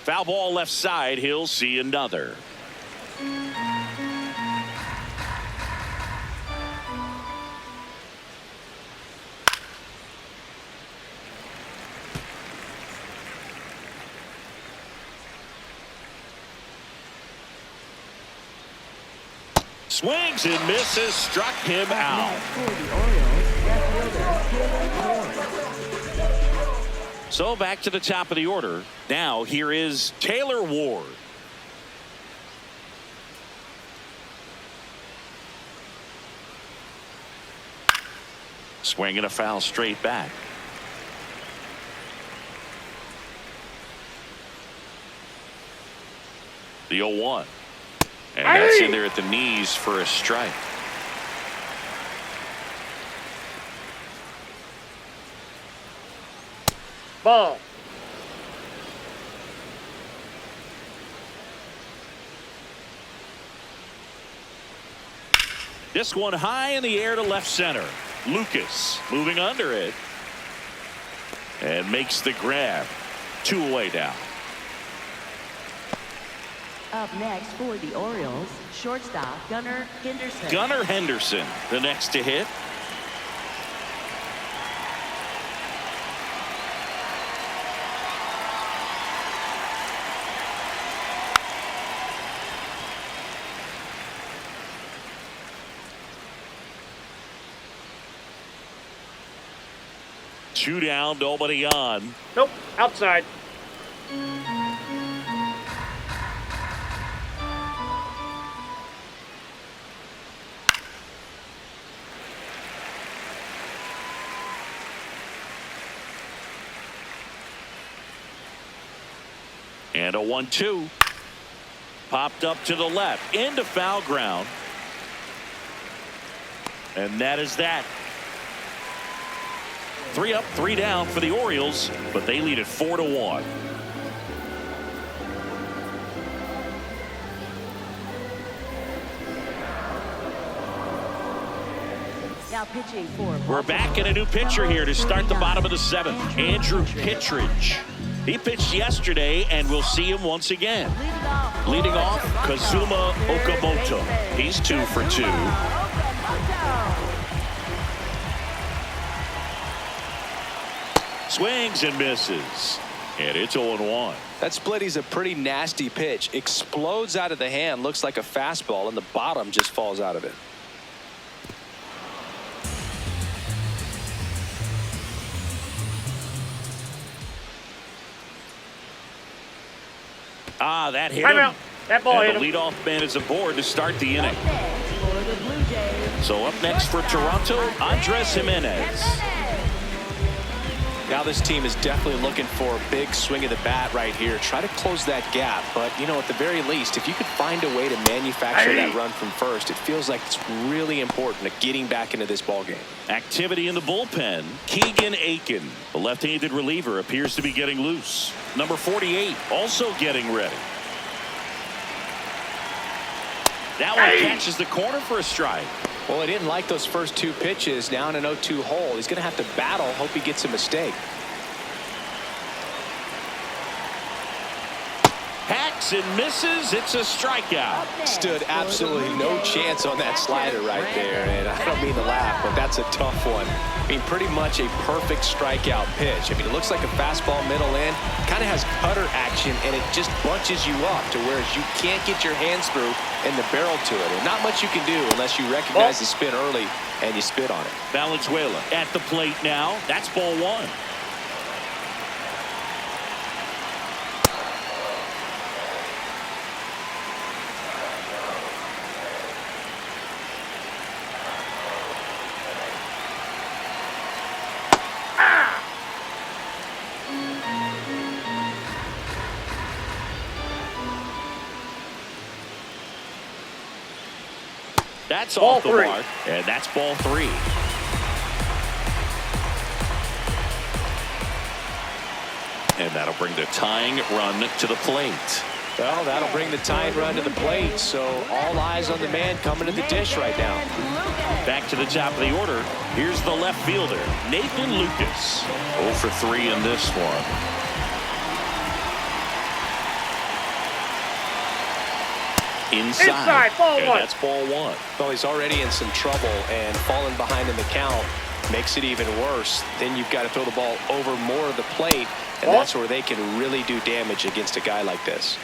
Foul ball left side. He'll see another. Swings and misses, struck him out. So back to the top of the order. Now here is Taylor Ward. Swinging a foul straight back. The 0-1. And that's in there at the knees for a strike. Ball. This one high in the air to left center. Lucas moving under it. And makes the grab. 2 away now. Up next for the Orioles, shortstop Gunnar Henderson. Gunnar Henderson, the next to hit. Two down, nobody on. Nope, outside. And a 1-2. Popped up to the left into foul ground. And that is that. 3 up, 3 down for the Orioles, but they lead it 4-1. Now pitching for. We're back in a new pitcher here to start the bottom of the 7th. Andrew Kittredge. He pitched yesterday, and we'll see him once again. Leading off, Kazuma Okamoto. He's 2 for 2. Swings and misses. And it's 0-1. That split is a pretty nasty pitch. Explodes out of the hand, looks like a fastball, and the bottom just falls out of it. Ah, that hit Time him. out. That ball hit And him. the leadoff man is aboard to start the inning. So up next for Toronto, Andres Jimenez. Now this team is definitely looking for a big swing of the bat right here. Try to close that gap. But, you know, at the very least, if you could find a way to manufacture that run from first, it feels like it's really important to getting back into this ballgame. Activity in the bullpen. Keegan Aiken, the left-handed reliever, appears to be getting loose. Number 48 also getting ready. That one catches the corner for a strike. Well, he didn't like those first two pitches. Now in an 0-2 hole. He's going to have to battle. Hope he gets a mistake. Hacks and misses. It's a strikeout. Stood absolutely no chance on that slider right there. And I don't mean to laugh, but that's a tough one. I mean, pretty much a perfect strikeout pitch. I mean, it looks like a fastball middle in. Kind of has cutter action, and it just bunches you up to where you can't get your hands through and the barrel to it. And not much you can do unless you recognize the spin early and you spit on it. Valenzuela at the plate now. That's ball one. That's off the mark, and that's ball three. And that'll bring the tying run to the plate. Well, that'll bring the tying run to the plate, so all eyes on the man coming to the dish right now. Back to the top of the order. Here's the left fielder, Nathan Lucas. 0 for 3 in this one. Inside, ball and one. that's ball one. Well, he's already in some trouble, and falling behind in the count makes it even worse. Then you've got to throw the ball over more of the plate, and that's where they can really do damage against a guy like this.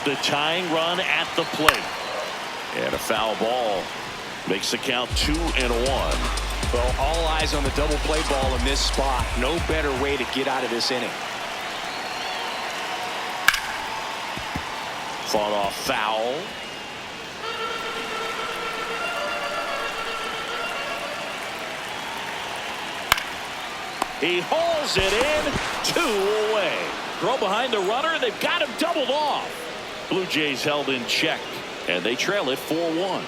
The tying run at the plate. And a foul ball makes the count 2-1. Well, all eyes on the double play ball in this spot. No better way to get out of this inning. Fought off foul. He hauls it in, 2 away. Throw behind the runner, they've got him doubled off. Blue Jays held in check, and they trail it 4-1.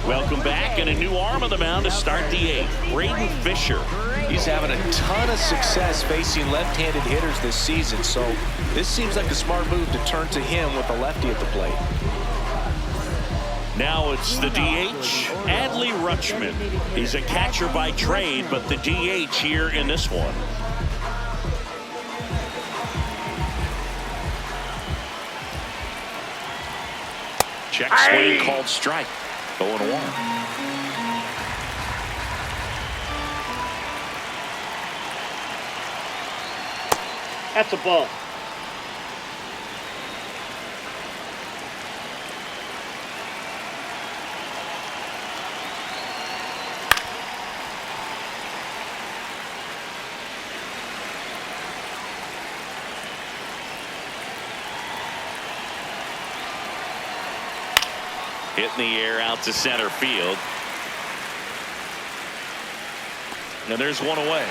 Welcome back, and a new arm on the mound to start the 8th. Braden Fisher. He's having a ton of success facing left-handed hitters this season, so this seems like a smart move to turn to him with a lefty at the plate. Now it's the DH, Adley Rutschman. He's a catcher by trade, but the DH here in this one. Check swing called strike. 0-1. That's a ball. Hit in the air out to center field. And there's one away.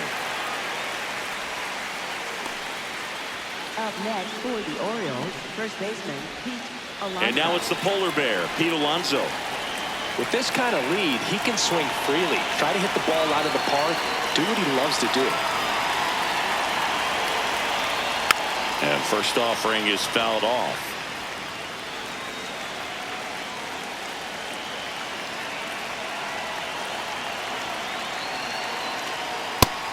Up next for the Orioles, first baseman Pete Alonso. And now it's the polar bear, Pete Alonso. With this kind of lead, he can swing freely, try to hit the ball out of the park, do what he loves to do. And first offering is fouled off.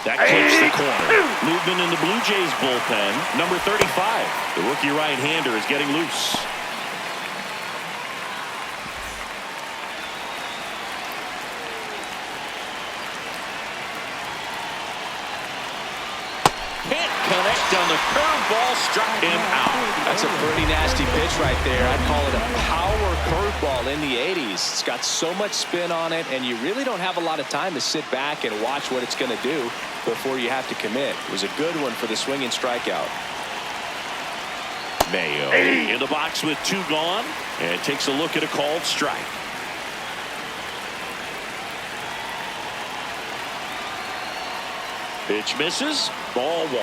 That clips the corner. Movement in the Blue Jays bullpen. Number 35. The rookie right-hander is getting loose. Can't connect on the curveball. Struck him out. That's a pretty nasty pitch right there. I'd call it a power curveball in the 80s. It's got so much spin on it, and you really don't have a lot of time to sit back and watch what it's going to do before you have to commit. It was a good one for the swinging strikeout. Mayo in the box with 2 gone, and takes a look at a called strike. Pitch misses. Ball 1.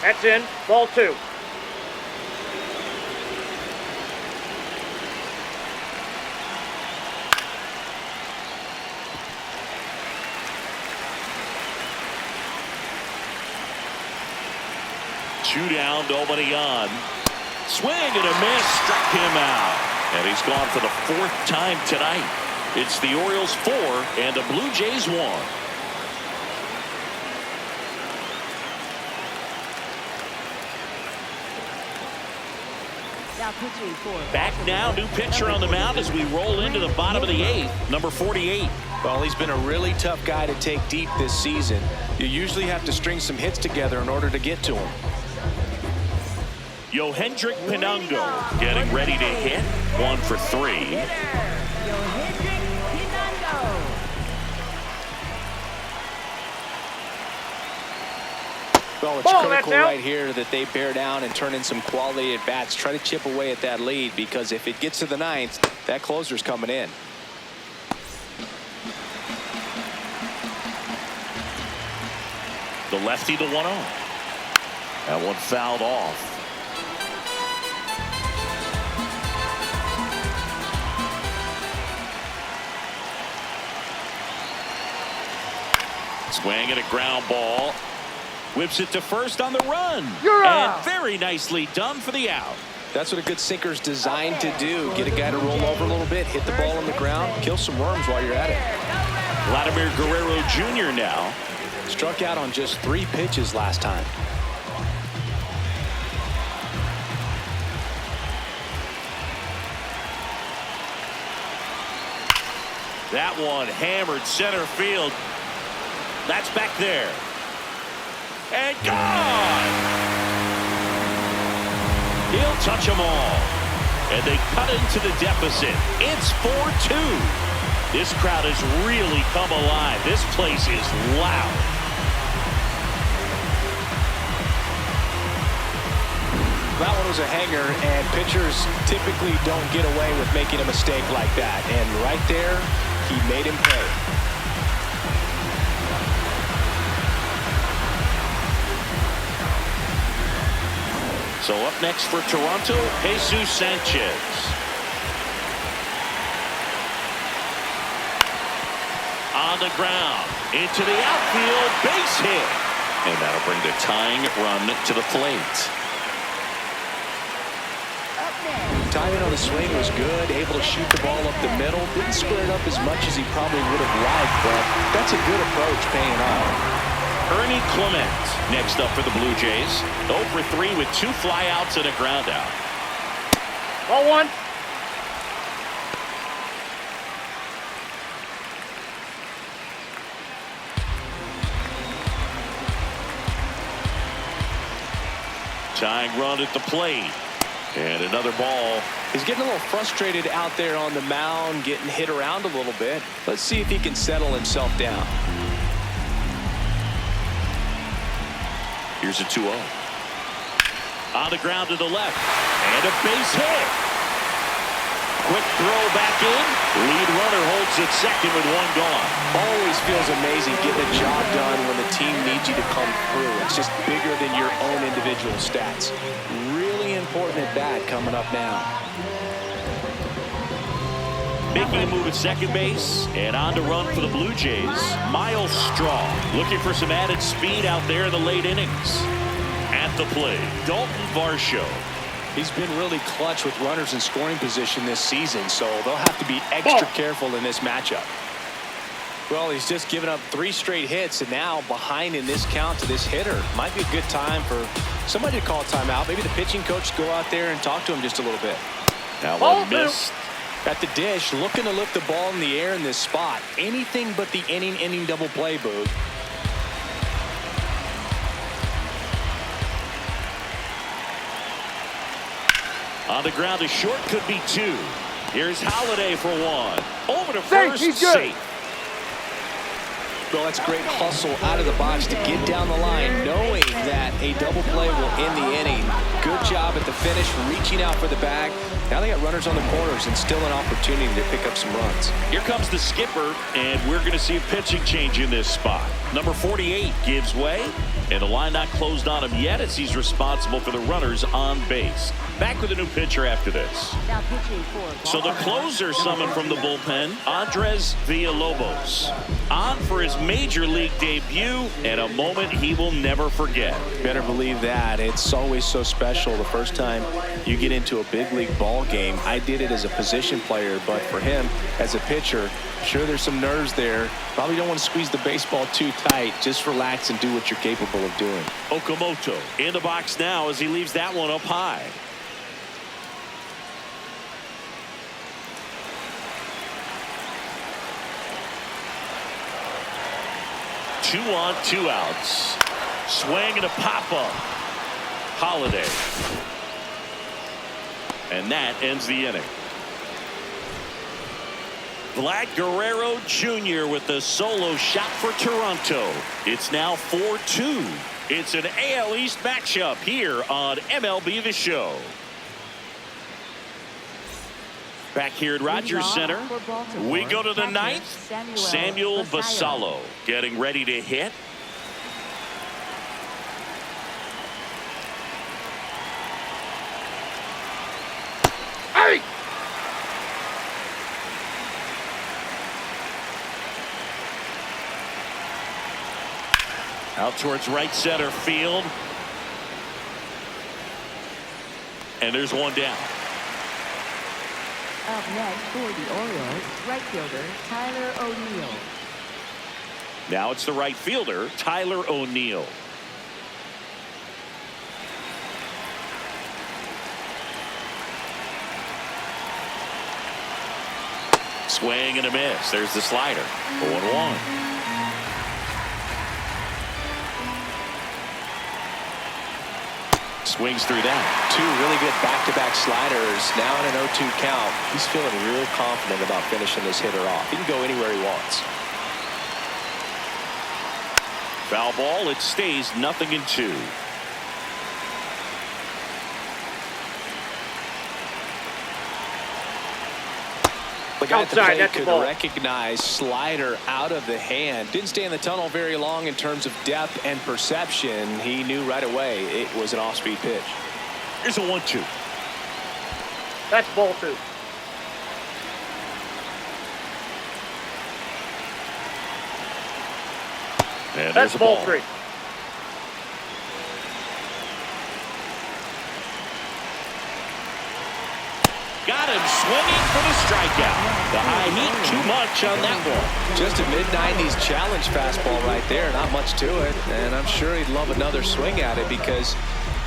That's in. Ball 2. Two down, nobody on. Swing and a miss, struck him out. And he's gone for the 4th time tonight. It's the Orioles 4 and the Blue Jays 1. Back now, new pitcher on the mound as we roll into the bottom of the 8th, number 48. Well, he's been a really tough guy to take deep this season. You usually have to string some hits together in order to get to him. Yohendrick Pinungo getting ready to hit. 1 for 3. Well, it's critical right here that they bear down and turn in some quality at bats. Try to chip away at that lead, because if it gets to the 9th, that closer's coming in. The lefty, the 1-0. That one fouled off. Swing and a ground ball. Whips it to first on the run. And very nicely done for the out. That's what a good sinker's designed to do. Get a guy to roll over a little bit, hit the ball on the ground, kill some worms while you're at it. Vladimir Guerrero Jr. now. Struck out on just 3 pitches last time. That one hammered center field. That's back there. And gone! He'll touch them all. And they cut into the deficit. It's 4-2. This crowd has really come alive. This place is loud. That one was a hanger, and pitchers typically don't get away with making a mistake like that. And right there, he made him pay. So up next for Toronto, Jesus Sanchez. On the ground, into the outfield, base hit. And that'll bring the tying run to the plate. Timing on the swing was good, able to shoot the ball up the middle. Didn't square it up as much as he probably would have liked, but that's a good approach paying off. Ernie Clement next up for the Blue Jays. 0 for 3 with 2 flyouts and a ground out. Ball 1. Tying run at the plate. And another ball. He's getting a little frustrated out there on the mound, getting hit around a little bit. Let's see if he can settle himself down. Here's a 2-0. On the ground to the left. And a base hit. Quick throw back in. Lead runner holds at second with 1 gone. Always feels amazing getting a job done when the team needs you to come through. It's just bigger than your own individual stats. Really important at bat coming up now. Making a move at second base and on to run for the Blue Jays, Miles Straw, looking for some added speed out there in the late innings. At the plate, Dalton Varsho. He's been really clutch with runners in scoring position this season, so they'll have to be extra careful in this matchup. Well, he's just given up 3 straight hits, and now behind in this count to this hitter. Might be a good time for somebody to call timeout. Maybe the pitching coach go out there and talk to him just a little bit. Now one missed. At the dish, looking to lift the ball in the air in this spot. Anything but the inning double play, Boog. On the ground to short, could be 2. Here's Holiday for 1. Over to first, safe. Well, that's great hustle out of the box to get down the line, knowing that a double play will end the inning. Good job at the finish, reaching out for the bag. Now they got runners on the corners and still an opportunity to pick up some runs. Here comes the skipper, and we're going to see a pitching change in this spot. Number 48 gives way, and the line not closed on him yet as he's responsible for the runners on base. Back with a new pitcher after this. Now pitching for So the closer summoned from the bullpen, Andres Villalobos, on for his major league debut and a moment he will never forget. Better believe that. It's always so special the first time you get into a big league ball game. I did it as a position player, but for him as a pitcher, sure there's some nerves there. Probably don't want to squeeze the baseball too tight. Just relax and do what you're capable of doing. Okamoto in the box now as he leaves that one up high. 2 on, 2 outs. Swing and a pop-up. Holiday. And that ends the inning. Vlad Guerrero Jr. with the solo shot for Toronto. It's now 4-2. It's an AL East matchup here on MLB The Show. Back here at Rogers Center, we go to the ninth. Samuel Basallo getting ready to hit. Hey! Out towards right center field. And there's one down. Up next for the Orioles, right fielder Tyler O'Neill. Now it's the right fielder, Tyler O'Neill. Swing and a miss. There's the slider. 0-1. Swings through that. 2 really good back-to-back sliders. Now in an 0-2 count. He's feeling real confident about finishing this hitter off. He can go anywhere he wants. Foul ball. It stays 0-2. The guy at the Outside, plate that's the could ball. recognize slider out of the hand. Didn't stay in the tunnel very long in terms of depth and perception. He knew right away it was an off-speed pitch. Here's a 1-2. That's ball 2. And That's there's a ball ball. 3. Got him swinging for the strikeout. The high heat, too much on that one. Just a mid-90s challenge fastball right there. Not much to it. And I'm sure he'd love another swing at it because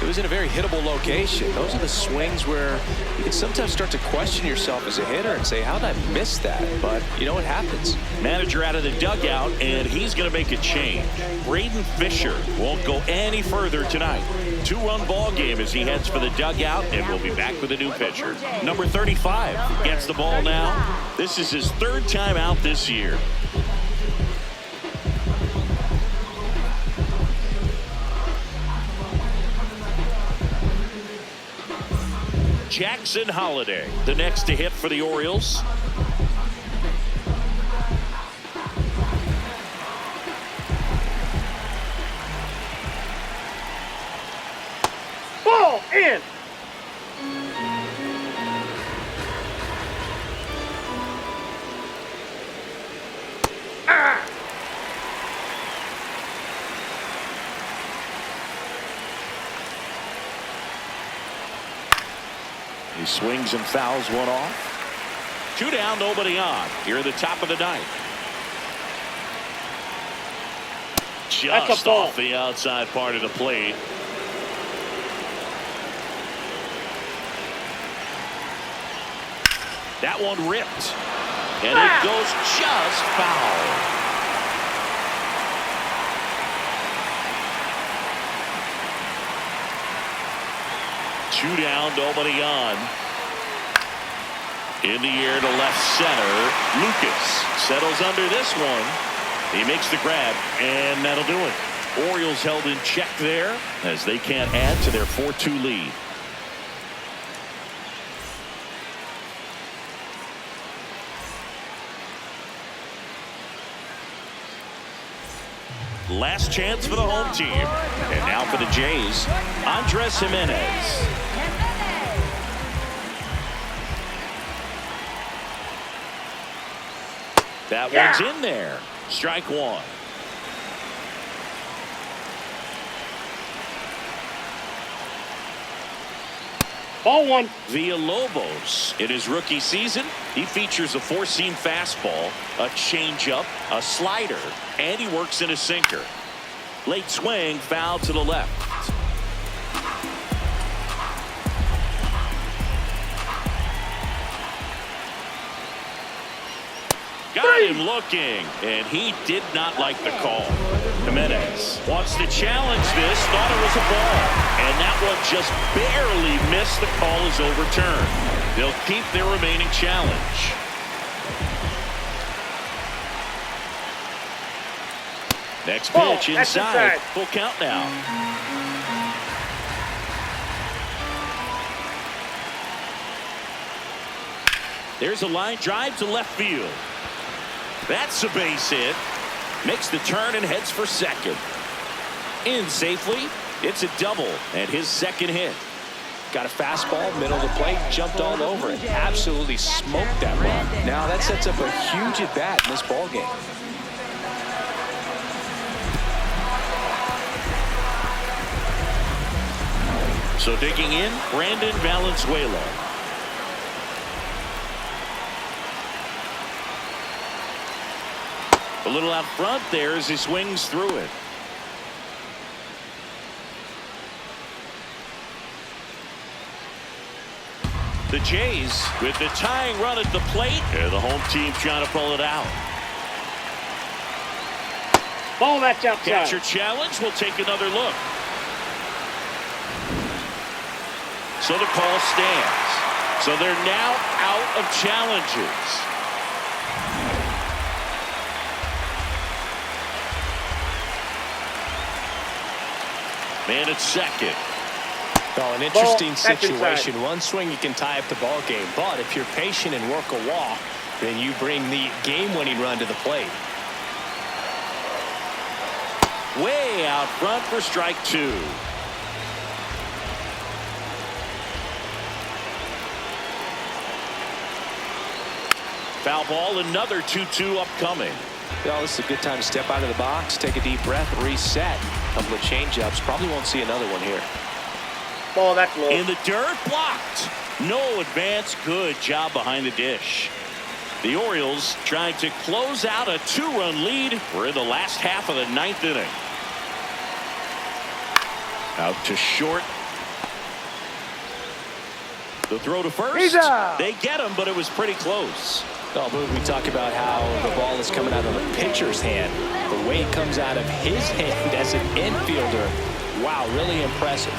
it was in a very hittable location. Those are the swings where you can sometimes start to question yourself as a hitter and say, how did I miss that? But you know what happens. Manager out of the dugout, and he's going to make a change. Braden Fisher won't go any further tonight. 2-run ball game as he heads for the dugout, and we'll be back with a new pitcher. Number 35 gets the ball now. This is his 3rd time out this year. Jackson Holiday, the next to hit for the Orioles. Ball in. Ah! He swings and fouls one off. 2 down, nobody on. Here at the top of the ninth. Just ball. off the outside part of the plate. That one ripped. And it goes just foul. Two down, nobody on. In the air to left center. Lucas settles under this one. He makes the grab, and that'll do it. Orioles held in check there as they can't add to their 4-2 lead. Last chance for the home team. And now for the Jays, Andres Jimenez. That one's in there. Strike one. Ball one. Villalobos, in his rookie season, he features a four-seam fastball, a changeup, a slider, and he works in a sinker. Late swing, foul to the left. Got him looking, and he did not like the call. Jimenez wants to challenge this, thought it was a ball, and that one just barely missed. The call is overturned. They'll keep their remaining challenge. Next pitch inside. Full count now. There's a line drive to left field. That's a base hit. Makes the turn and heads for second. In safely. It's a double and his second hit. Got a fastball, middle of the plate, jumped all over it. Absolutely smoked that ball. Now that sets up a huge at bat in this ball game. So digging in, Brandon Valenzuela. A little out front there as he swings through it. The Jays with the tying run at the plate. And the home team trying to pull it out. Ball, that's outside. Catcher challenge. We'll take another look. So the call stands. So they're now out of challenges. Man at second. Well, an interesting situation. One swing you can tie up the ball game, but if you're patient and work a walk, then you bring the game-winning run to the plate. Way out front for strike two. Foul ball, another 2-2 upcoming. Well, this is a good time to step out of the box, take a deep breath, reset. A couple of changeups. Probably won't see another one here. Ball, that's low. In the dirt, blocked. No advance. Good job behind the dish. The Orioles trying to close out a two-run lead. We're in the last half of the ninth inning. Out to short. The throw to first. They get him, but it was pretty close. Oh, we talk about how the ball is coming out of the pitcher's hand. The way it comes out of his hand as an infielder. Wow, really impressive.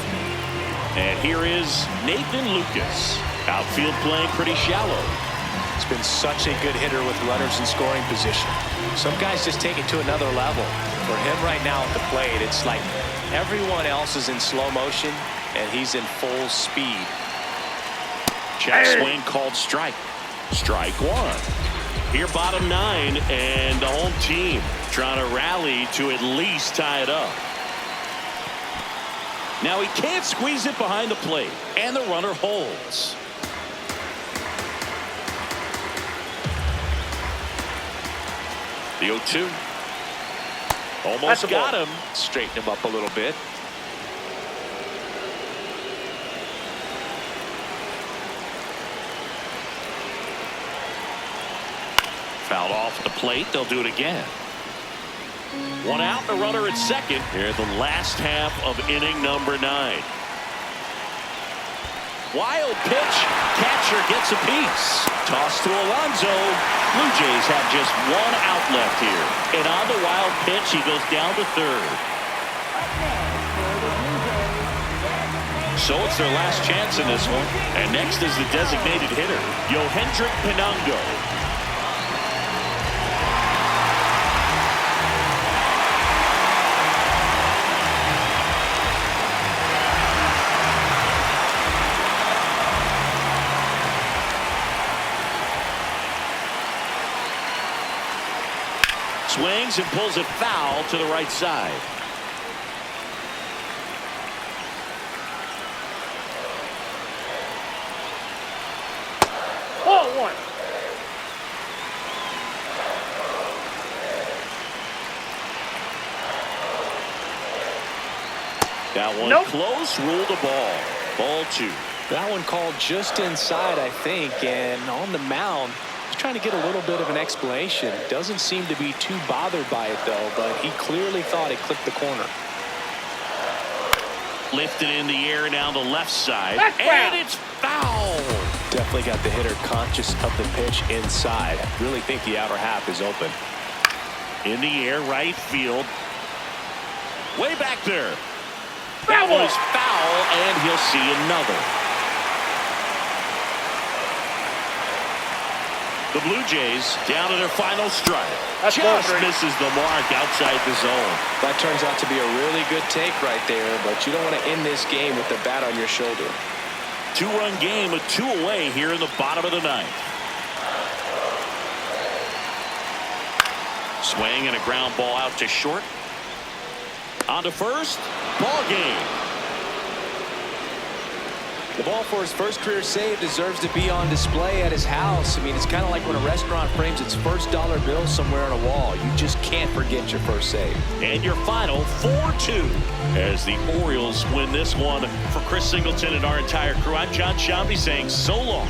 And here is Nathan Lucas. Outfield playing pretty shallow. He's been such a good hitter with runners in scoring position. Some guys just take it to another level. For him right now at the plate, it's like everyone else is in slow motion, and he's in full speed. Check swing called strike. Strike one. Here bottom nine, and the home team trying to rally to at least tie it up. Now he can't squeeze it behind the plate, and the runner holds. The 0-2. Almost got him. Straighten him up a little bit. Fouled off the plate. They'll do it again. One out, a runner at second. Here the last half of inning number 9. Wild pitch. Catcher gets a piece. Toss to Alonso. Blue Jays have just one out left here. And on the wild pitch, he goes down to third. So it's their last chance in this one. And next is the designated hitter, Yohendrick Pinango. Swings and pulls it foul to the right side. Ball one. That one Nope. close, ruled a ball. Ball two. That one called just inside, I think, and on the mound, he's trying to get a little bit of an explanation. Doesn't seem to be too bothered by it, though, but he clearly thought it clipped the corner. Lifted in the air down the left side, That's and foul. it's foul. Definitely got the hitter conscious of the pitch inside. Really think the outer half is open. In the air, right field. Way back there. That was foul, and he'll see another. The Blue Jays down to their final strike. That's ball Just three. misses the mark outside the zone. That turns out to be a really good take right there, but you don't want to end this game with the bat on your shoulder. Two-run game with two away here in the bottom of the ninth. Swing and a ground ball out to short. On to first. Ball game. The ball for his first career save deserves to be on display at his house. I mean, it's kind of like when a restaurant frames its first dollar bill somewhere on a wall. You just can't forget your first save. And your final 4-2 as the Orioles win this one. For Chris Singleton and our entire crew, I'm John Shambi saying so long.